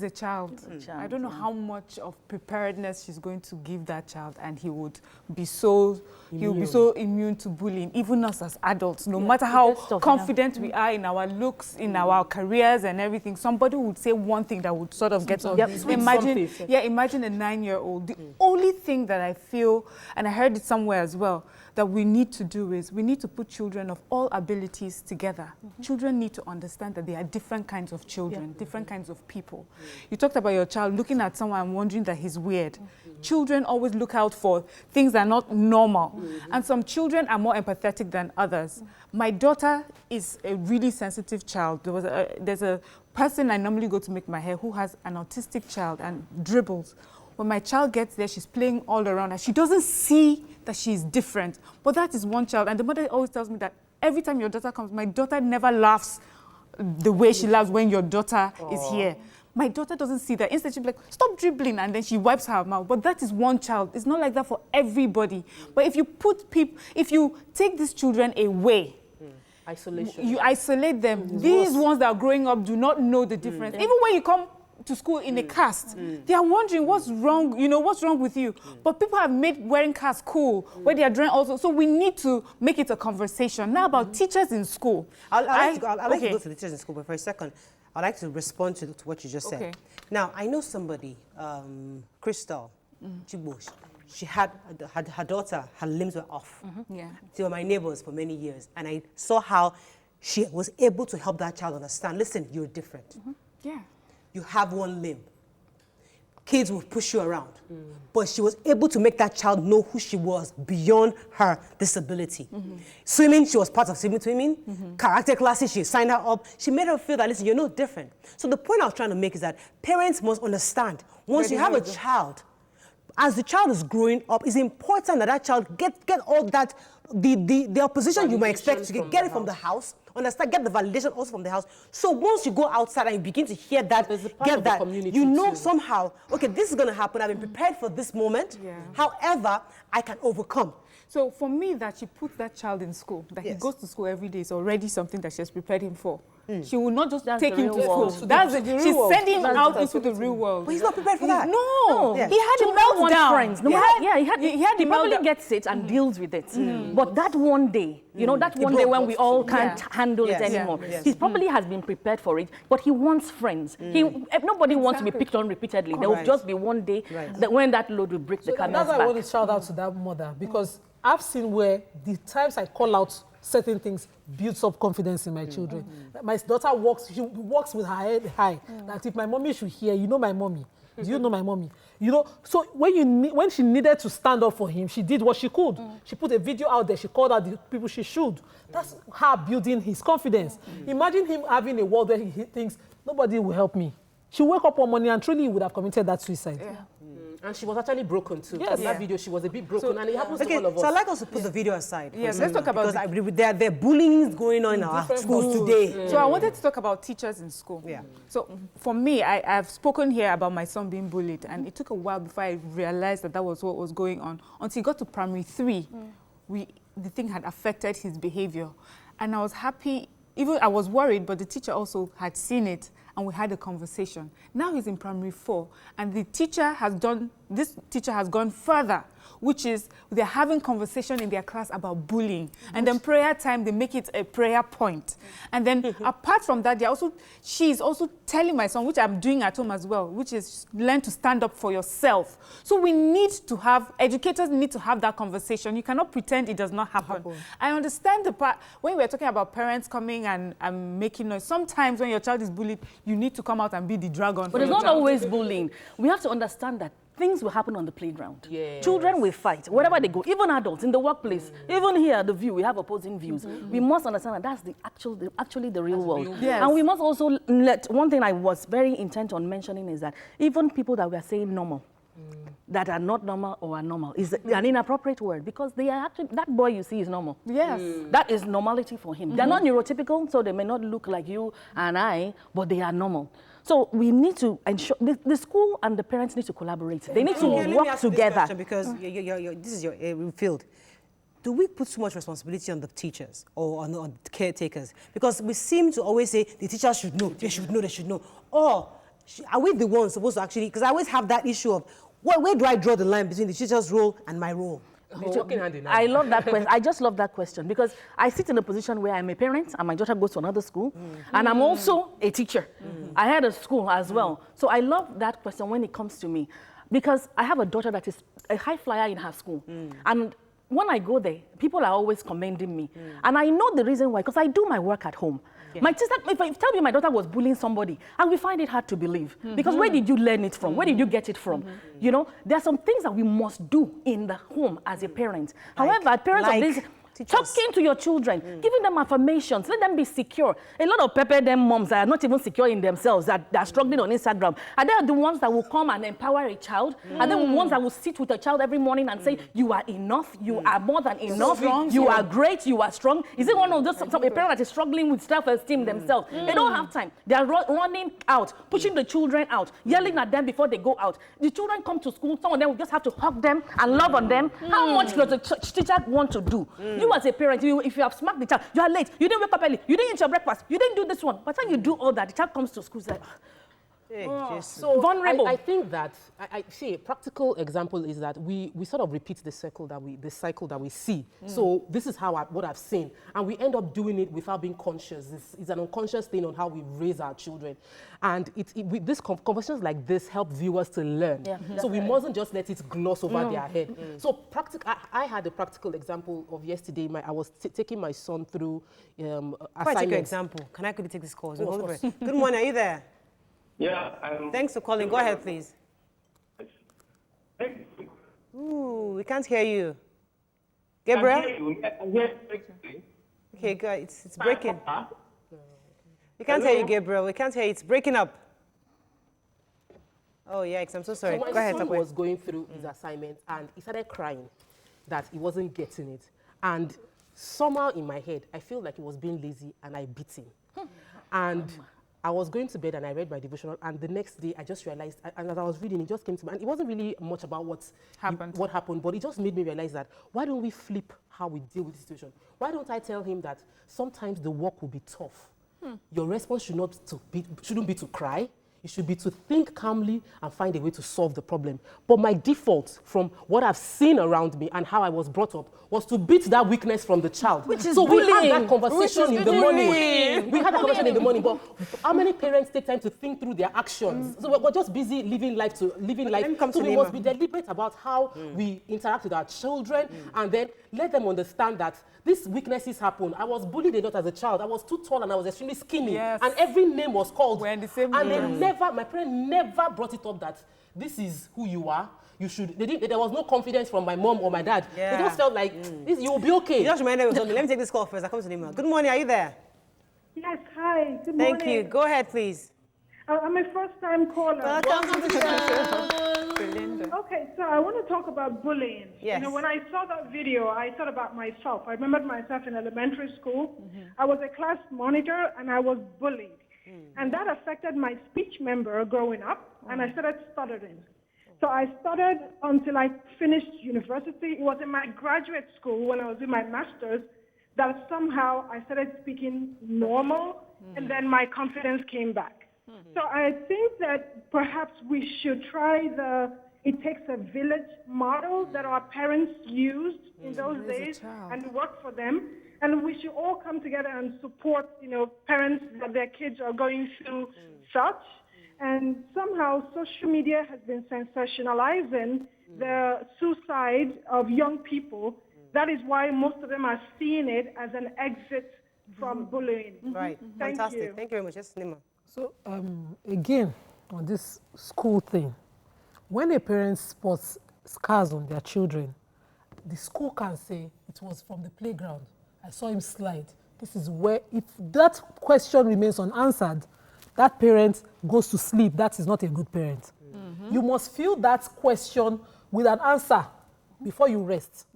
Speaker 4: a child. I don't know how much of preparedness she's going to give that child, and he will be so immune to bullying, even us as adults. No matter how confident we are in our looks, in our careers and everything, somebody would say one thing that would sort of get us. Imagine a 9-year-old. The only thing that I feel, and I heard it somewhere as well, that we need to do is we need to put children of all abilities together. Children need to understand that there are different kinds of children, different kinds of people. You talked about your child looking at someone and wondering that he's weird. Children always look out for things that are not normal. And some children are more empathetic than others. My daughter is a really sensitive child. There's a person I normally go to make my hair who has an autistic child and dribbles. When my child gets there, she's playing all around her. She doesn't see that she's different. But that is one child. And the mother always tells me that every time your daughter comes, my daughter never laughs the way she laughs when your daughter is here. My daughter doesn't see that. Instead, she'll be like, stop dribbling, and then she wipes her mouth. But that is one child. It's not like that for everybody. But if you take these children away,
Speaker 2: isolation.
Speaker 4: You isolate them. These ones that are growing up do not know the difference. Even when you come to school in a cast, they are wondering what's wrong, what's wrong with you. But people have made wearing casts cool, where they are drawing also. So we need to make it a conversation. Now about teachers in school.
Speaker 1: I'd like to go to the teachers in school, but for a second, I'd like to respond to what you just said. Now, I know somebody, Crystal Chigbo, she had her daughter, her limbs were off. They were my neighbors for many years, and I saw how she was able to help that child understand, listen, you're different. You have one limb. Kids will push you around. But she was able to make that child know who she was beyond her disability. Swimming, she was part of swimming. Karate classes, she signed her up. She made her feel that, listen, you're no different. So the point I was trying to make is that parents must understand, once you have a child, as the child is growing up, it's important that that child get all that, the opposition you might expect to get it from the house, understand, get the validation also from the house. So once you go outside and you begin to hear that, get that, you know somehow, okay, this is going to happen. I've been prepared for this moment. Yeah. However, I can overcome.
Speaker 4: So for me, that she puts that child in school, that he goes to school every day, is already something that she has prepared him for. She will not just take him to school. That's it. She's sending him out into the real world.
Speaker 1: But he's not prepared for that.
Speaker 4: No. Yeah. He had a meltdown.
Speaker 11: He probably gets it and deals with it. But that one day, you know, that one day when we all can't handle it anymore, he probably has been prepared for it, but he wants friends. Nobody wants to be picked on repeatedly. There will just be one day that when that load will break the camel's back.
Speaker 3: That's why I want to shout out to that mother, because I've seen where the times I call out certain things builds up confidence in my children. My daughter she walks with her head high. That if my mommy should hear, you know my mommy. Do you know my mommy? You know, so when she needed to stand up for him, she did what she could. She put a video out there. She called out the people she should. That's her building his confidence. Imagine him having a world where he thinks, nobody will help me. She wake up one morning and truly would have committed that suicide.
Speaker 2: And she was actually broken too.
Speaker 3: Yes.
Speaker 2: That video, she was a bit broken, and it happens to all of us.
Speaker 1: So I'd like us to put the video aside.
Speaker 4: Yes, let's talk about...
Speaker 1: Because there are bullying going on in our schools today.
Speaker 4: So I wanted to talk about teachers in school. Yeah. So for me, I've spoken here about my son being bullied, and it took a while before I realized that was what was going on. Until he got to primary 3, the thing had affected his behavior. And I was happy, even I was worried, but the teacher also had seen it, and we had a conversation. Now he's in primary 4, and this teacher has gone further, which is they're having conversation in their class about bullying. And then prayer time, they make it a prayer point. And then apart from that, she's also telling my son, which I'm doing at home as well, which is learn to stand up for yourself. So we need to educators need to have that conversation. You cannot pretend it does not happen. I understand the part, when we're talking about parents coming and making noise, sometimes when your child is bullied, you need to come out and be the dragon.
Speaker 11: But it's not always bullying. We have to understand that things will happen on the playground. Yes. Children will fight, wherever they go, even adults, in the workplace, even here at the View, we have opposing views. We must understand that that's actually the real world. Yes. And we must also one thing I was very intent on mentioning is that even people that we are saying normal, that are not normal or are normal, is an inappropriate word, because they are actually, that boy you see is normal. Yes. That is normality for him. They're not neurotypical, so they may not look like you and I, but they are normal. So we need to ensure the school and the parents need to collaborate. They need to work together.
Speaker 1: Because this is your field. Do we put too much responsibility on the teachers or on the caretakers? Because we seem to always say the teachers should know, they should know, they should know. Or are we the ones supposed to actually, because I always have that issue of, where do I draw the line between the teacher's role and my role?
Speaker 11: I love that question. I just love that question because I sit in a position where I'm a parent and my daughter goes to another school and I'm also a teacher. I had a school as well. So I love that question when it comes to me because I have a daughter that is a high flyer in her school. And when I go there, people are always commending me. And I know the reason why, because I do my work at home. My sister, if you tell me my daughter was bullying somebody, I will find it hard to believe. Because where did you learn it from? Where did you get it from? You know, there are some things that we must do in the home as a parent. However, parents of this, talking to your children, giving them affirmations, let them be secure. A lot of them moms are not even secure in themselves, that are struggling on Instagram. And they are the ones that will come and empower a child. And they're the ones that will sit with a child every morning and say, you are enough, you are more than enough, you are great, you are strong. Is it one of those, a parent that is struggling with self-esteem themselves? They don't have time. They are running out, pushing the children out, yelling at them before they go out. The children come to school, some of them will just have to hug them and love on them. How much does a teacher want to do? You as a parent, if you have smacked the child, you are late, you didn't wake up early, you didn't eat your breakfast, you didn't do this one. By the time you do all that, the child comes to school, like,
Speaker 2: so vulnerable. I think that I see a practical example is that we sort of repeat the cycle that we see. So this is what I've seen, and we end up doing it without being conscious. It's an unconscious thing on how we raise our children, and conversations like this help viewers to learn. So we mustn't just let it gloss over their head. So I had a practical example of yesterday. I was taking my son through assignments.
Speaker 1: Quite take your example. Can I quickly take this call? Good morning. Are you there?
Speaker 6: Yeah.
Speaker 1: Thanks for calling. Go ahead, please. Ooh, we can't hear you. Gabriel? Okay, good. It's breaking. We can't hear you, Gabriel. We can't hear you. It's breaking up. Oh, yikes. I'm so sorry.
Speaker 2: So
Speaker 1: go ahead.
Speaker 2: My son was going through his assignment and he started crying that he wasn't getting it. And somehow in my head, I feel like he was being lazy and I beat him. And I was going to bed and I read my devotional, and the next day I just realized, and as I was reading, it just came to me, and it wasn't really much about what happened, but it just made me realize that why don't we flip how we deal with the situation? Why don't I tell him that sometimes the work will be tough? Your response shouldn't be to cry. It should be to think calmly and find a way to solve the problem. But my default from what I've seen around me and how I was brought up was to beat that weakness from the child.
Speaker 11: Which is
Speaker 2: so
Speaker 11: bullying.
Speaker 2: we had that conversation in the morning.
Speaker 11: Bullying.
Speaker 2: We had that conversation in the morning, but how many parents take time to think through their actions? So we're just busy living life. So we must be deliberate about how we interact with our children and then let them understand that these weaknesses happen. I was bullied a lot as a child. I was too tall and I was extremely skinny.
Speaker 4: Yes.
Speaker 2: And every name was called.
Speaker 4: We're in the same
Speaker 2: and
Speaker 4: room.
Speaker 2: my parents never brought it up that this is who you are. You should. There was no confidence from my mom or my dad.
Speaker 1: Yeah.
Speaker 2: They just felt like you will be okay.
Speaker 1: You just reminded me of something. Let me take this call first. I come to Nima. Good morning. Are you there?
Speaker 12: Yes. Hi. Good morning.
Speaker 1: Thank you. Go ahead, please.
Speaker 12: I'm a first-time caller.
Speaker 1: Welcome to the show.
Speaker 12: Okay, so I want to talk about bullying.
Speaker 1: Yes.
Speaker 12: You know, when I saw that video, I thought about myself. I remembered myself in elementary school. I was a class monitor and I was bullied. And that affected my speech member growing up, and I started stuttering. So I stuttered until I finished university. It was in my graduate school when I was in my master's that somehow I started speaking normal, and then my confidence came back. So I think that perhaps we should try the "it takes a village" model that our parents used in those days and worked for them. And we should all come together and support, parents that their kids are going through such. And somehow social media has been sensationalizing the suicide of young people. That is why most of them are seeing it as an exit from bullying.
Speaker 1: Right.
Speaker 12: Thank
Speaker 1: Fantastic.
Speaker 12: you.
Speaker 1: Thank you very much. Yes, Nima.
Speaker 3: So again, on this school thing, when a parent spots scars on their children, the school can say it was from the playground. I saw him slide. This is where, if that question remains unanswered, that parent goes to sleep. That is not a good parent. You must fill that question with an answer before you rest.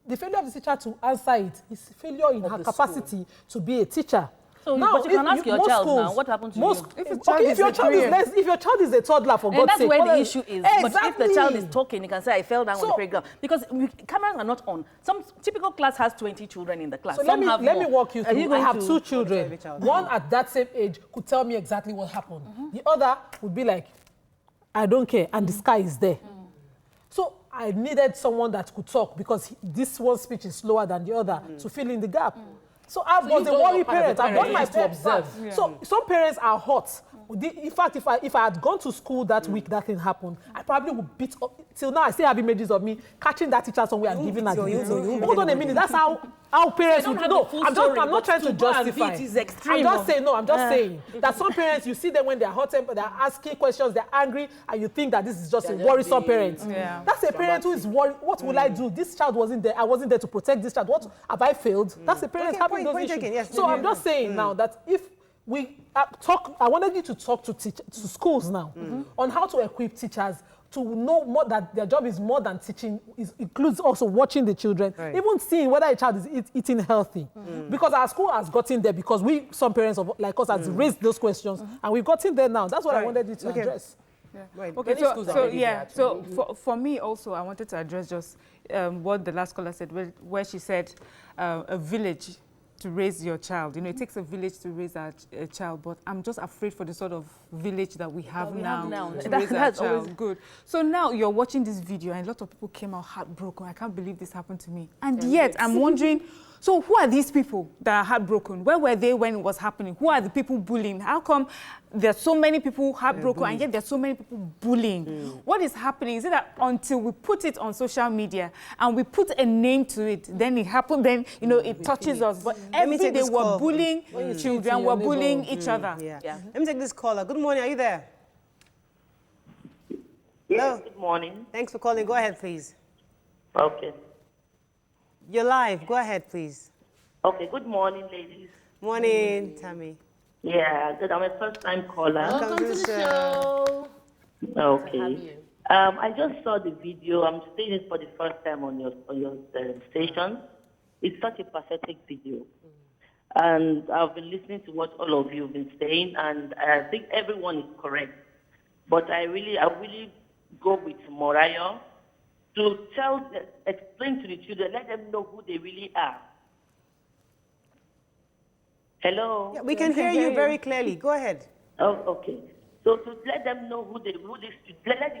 Speaker 3: The failure of the teacher to answer it is failure in her capacity to be a teacher.
Speaker 11: So,
Speaker 3: now,
Speaker 11: but you can ask your child now, what happened to you?
Speaker 3: If your child is a toddler, for God's sake.
Speaker 11: And that's where the issue is.
Speaker 3: Exactly.
Speaker 11: But if the child is talking, you can say, I fell down on the playground. Because cameras are not on. Some typical class has 20 children in the class.
Speaker 3: So let me walk you through. I have two children. One at that same age could tell me exactly what happened. The other would be like, I don't care, and the sky is there. So I needed someone that could talk because this one's speech is slower than the other to fill in the gap. So I was a worry parent. I've done my best. So some parents are hot. In fact, if I had gone to school that week, that thing happened, I probably would beat up. Till now, I still have images of me catching that teacher somewhere and giving her the hold on a minute. That's how parents would know. I'm not trying to justify. I'm just saying that some parents, you see them when they're hot-tempered, they're asking questions, they're angry, and you think that this is just a worrisome parent. That's a parent who is worried. What will I do? This child wasn't there. I wasn't there to protect this child. What have I failed? That's a parent having those issues. So I'm just saying now that if we I wanted you to talk to schools now on how to equip teachers to know more that their job is more than teaching. It includes also watching the children, even seeing whether a child is eating healthy. Because our school has gotten there because some parents like us has raised those questions and we've gotten there now. That's what I wanted you to address.
Speaker 4: Okay, so for me also, I wanted to address just what the last caller said, where she said a village to raise your child. It takes a village to raise a child, but I'm just afraid for the sort of village that we have now to raise our child. Good. So now you're watching this video and a lot of people came out heartbroken. I can't believe this happened to me. And yet I'm wondering, so who are these people that are heartbroken? Where were they when it was happening? Who are the people bullying? How come there's so many people heartbroken and yet there's so many people bullying? What is happening? Is it that until we put it on social media and we put a name to it, then it happened, then, it touches us. But every day we're bullying children, we're bullying each other.
Speaker 1: Let me take this caller. Good morning. Are you there?
Speaker 13: Yes, good morning.
Speaker 1: Thanks for calling. Go ahead, please.
Speaker 13: Okay.
Speaker 1: You're live. Go ahead, please.
Speaker 13: Okay, good morning, ladies.
Speaker 1: Morning, Tammy.
Speaker 13: Yeah, good. I'm a first-time caller.
Speaker 1: Welcome to the show.
Speaker 13: Okay. I just saw the video. I'm seeing it for the first time on your station. It's such a pathetic video. And I've been listening to what all of you have been saying, and I think everyone is correct. But I really go with Morayo to explain to the children, let them know who they really are. Hello?
Speaker 1: Yeah, we can hear you very clearly. Go ahead.
Speaker 13: Oh, okay. So to let them know let the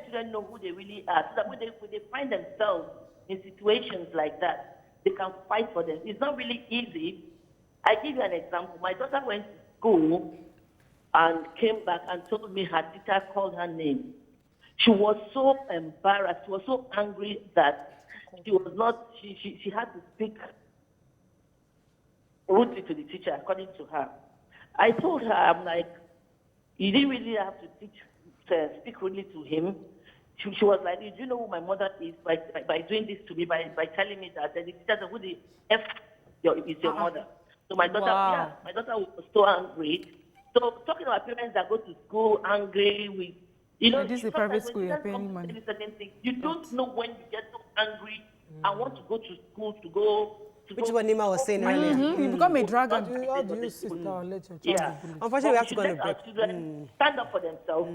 Speaker 13: children know who they really are, so that when they find themselves in situations like that, they can fight for them. It's not really easy. I give you an example. My daughter went to school and came back and told me her teacher called her name. She was so embarrassed. She was so angry that she had to speak rudely to the teacher, according to her. I told her, I'm like, you didn't really have to speak rudely to him. She was like, do you know who my mother is by doing this to me, by telling me that? Then the teacher said, who the F is your mother? So my daughter, my daughter was so angry. So talking about parents that go to school angry with,
Speaker 4: this is a private school, you're paying money.
Speaker 13: You don't know when you get so angry and want to go to school to go.
Speaker 1: Which one Nima was saying earlier.
Speaker 4: You become a dragon.
Speaker 3: How do you sit down and let your child be bullied?
Speaker 1: Unfortunately, we have to go on a break.
Speaker 13: Stand up for themselves.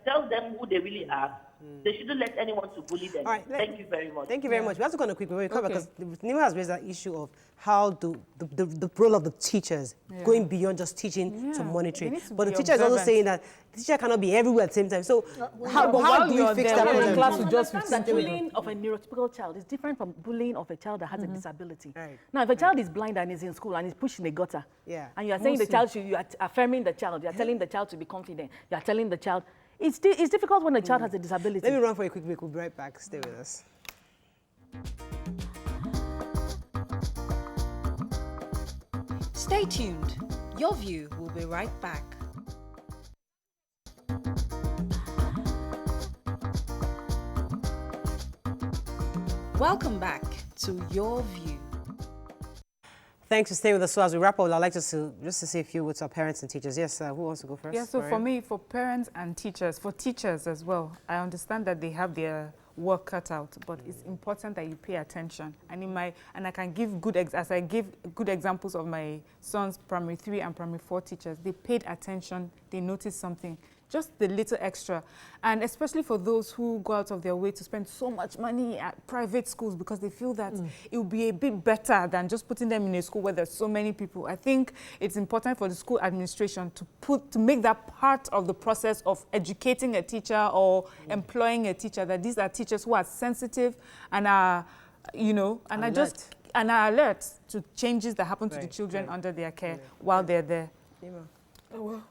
Speaker 13: Tell them who they really are. They shouldn't let anyone to bully them.
Speaker 1: All right,
Speaker 13: thank you very much.
Speaker 1: Thank you very much. We have to go on a quick break because Nima has raised that issue of how the role of the teachers going beyond just teaching to monitoring. But the teacher is also saying that the teacher cannot be everywhere at the same time. So how do we fix that problem?
Speaker 11: Class with just 15 bullying of a neurotypical child is different from bullying of a child that has a disability. Right. Now, if a child is blind and is in school and is pushing a gutter, and you are saying the child you are affirming the child, you are telling the child to be confident, you are telling the child, it's difficult when a child has a disability.
Speaker 1: Let me run for a quick break. We'll be right back. Stay with us.
Speaker 5: Stay tuned. Your View will be right back. Welcome back to Your View.
Speaker 1: Thanks for staying with us. So as we wrap up, I'd like just to say a few words to our parents and teachers. Yes, who wants to go first?
Speaker 4: Yeah, so for me, for parents and teachers, for teachers as well, I understand that they have their work cut out, but it's important that you pay attention. And I can give as I give good examples of my son's primary 3 and primary 4 teachers. They paid attention. They noticed something. Just the little extra. And especially for those who go out of their way to spend so much money at private schools because they feel that it will be a bit better than just putting them in a school where there's so many people. I think it's important for the school administration to make that part of the process of educating a teacher or employing a teacher, that these are teachers who are sensitive and are, are alert to changes that happen to the children under their care while they're there.
Speaker 3: Well,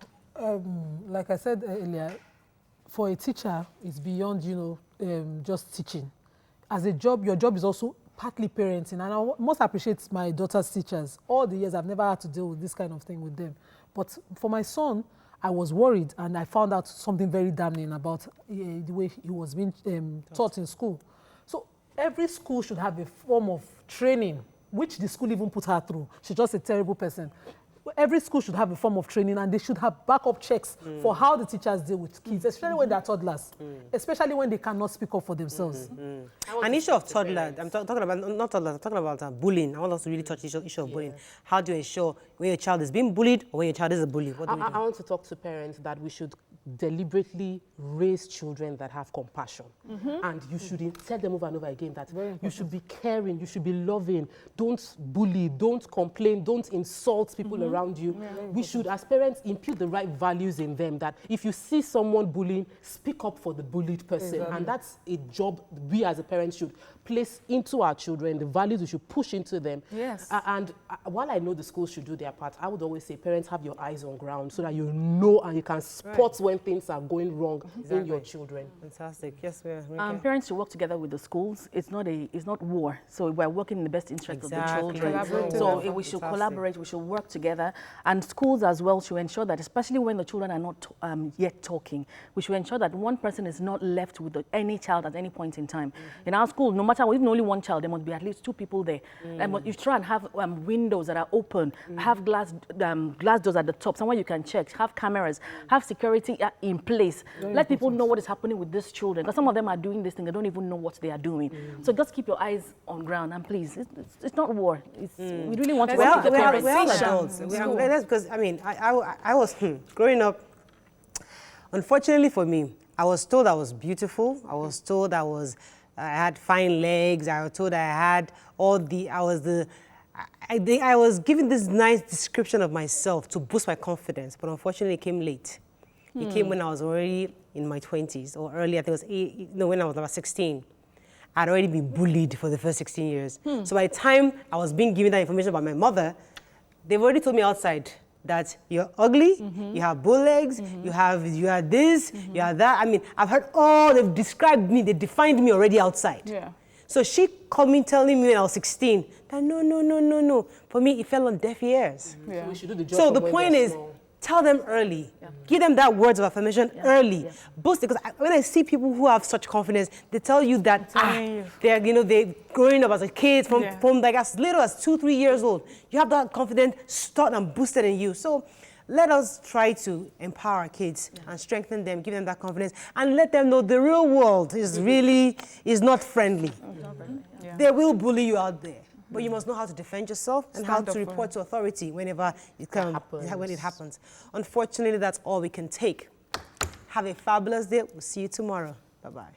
Speaker 3: like I said earlier, for a teacher, it's beyond, just teaching. As a job, your job is also partly parenting. And I most appreciate my daughter's teachers. All the years, I've never had to deal with this kind of thing with them. But for my son, I was worried, and I found out something very damning about the way he was being taught in school. So every school should have a form of training, which the school even put her through. She's just a terrible person. Every school should have a form of training, and they should have backup checks for how the teachers deal with kids, especially when they're toddlers, especially when they cannot speak up for themselves.
Speaker 1: An issue of toddler, I'm talking about, not toddlers, I'm talking about bullying. I want us to really touch the issue of bullying. How do you ensure when your child is being bullied or when your child is a bully? What do we do?
Speaker 2: I want to talk to parents that we should deliberately raise children that have compassion. And you should tell them over and over again that you should be caring, you should be loving, don't bully, don't complain, don't insult people around you. We should, as parents, impute the right values in them, that if you see someone bullying, speak up for the bullied person. And that's a job we as a parent should place into our children, the values we should push into them. And while I know the schools should do their part, I would always say, parents, have your eyes on ground so that you know and you can spot when things are going wrong in your children.
Speaker 1: Fantastic. Yes,
Speaker 11: parents should work together with the schools. It's not war. So we're working in the best interest of the children. So we should collaborate. We should work together. And schools as well should ensure that, especially when the children are not yet talking, we should ensure that one person is not left with any child at any point in time. In our school, no matter what, even only one child, there must be at least 2 people there. But you try and have windows that are open, have glass doors at the top, somewhere you can check, have cameras, have security, structure in place. Let people know what is happening with these children. Because some of them are doing this thing, they don't even know what they are doing. So just keep your eyes on ground, and please, it's not war. We really want to work with the parents.
Speaker 1: We're all adults. Because, I mean, I was growing up, unfortunately for me, I was told I was beautiful. I was told I had fine legs. I was told I had I was given this nice description of myself to boost my confidence, but unfortunately it came late. It came when I was already in my 20s, or early, I think it was when I was about 16. I'd already been bullied for the first 16 years. So by the time I was being given that information about my mother, they've already told me outside that you're ugly, you have bull legs, you are this, you are that. I mean, I've heard they've described me, they defined me already outside.
Speaker 4: Yeah.
Speaker 1: So she called me telling me when I was 16 that no. For me, it fell on deaf ears.
Speaker 2: So we should do the job.
Speaker 1: So the point is, tell them early. Give them that words of affirmation early. Boost it, because when I see people who have such confidence, they tell you that they're growing up as a kid from like as little as 2-3 years old. You have that confidence stored and boosted in you. So let us try to empower our kids and strengthen them, give them that confidence, and let them know the real world is not friendly. They will bully you out there. But you must know how to defend yourself and how to report to authority whenever when it happens. Unfortunately, that's all we can take. Have a fabulous day. We'll see you tomorrow. Bye-bye.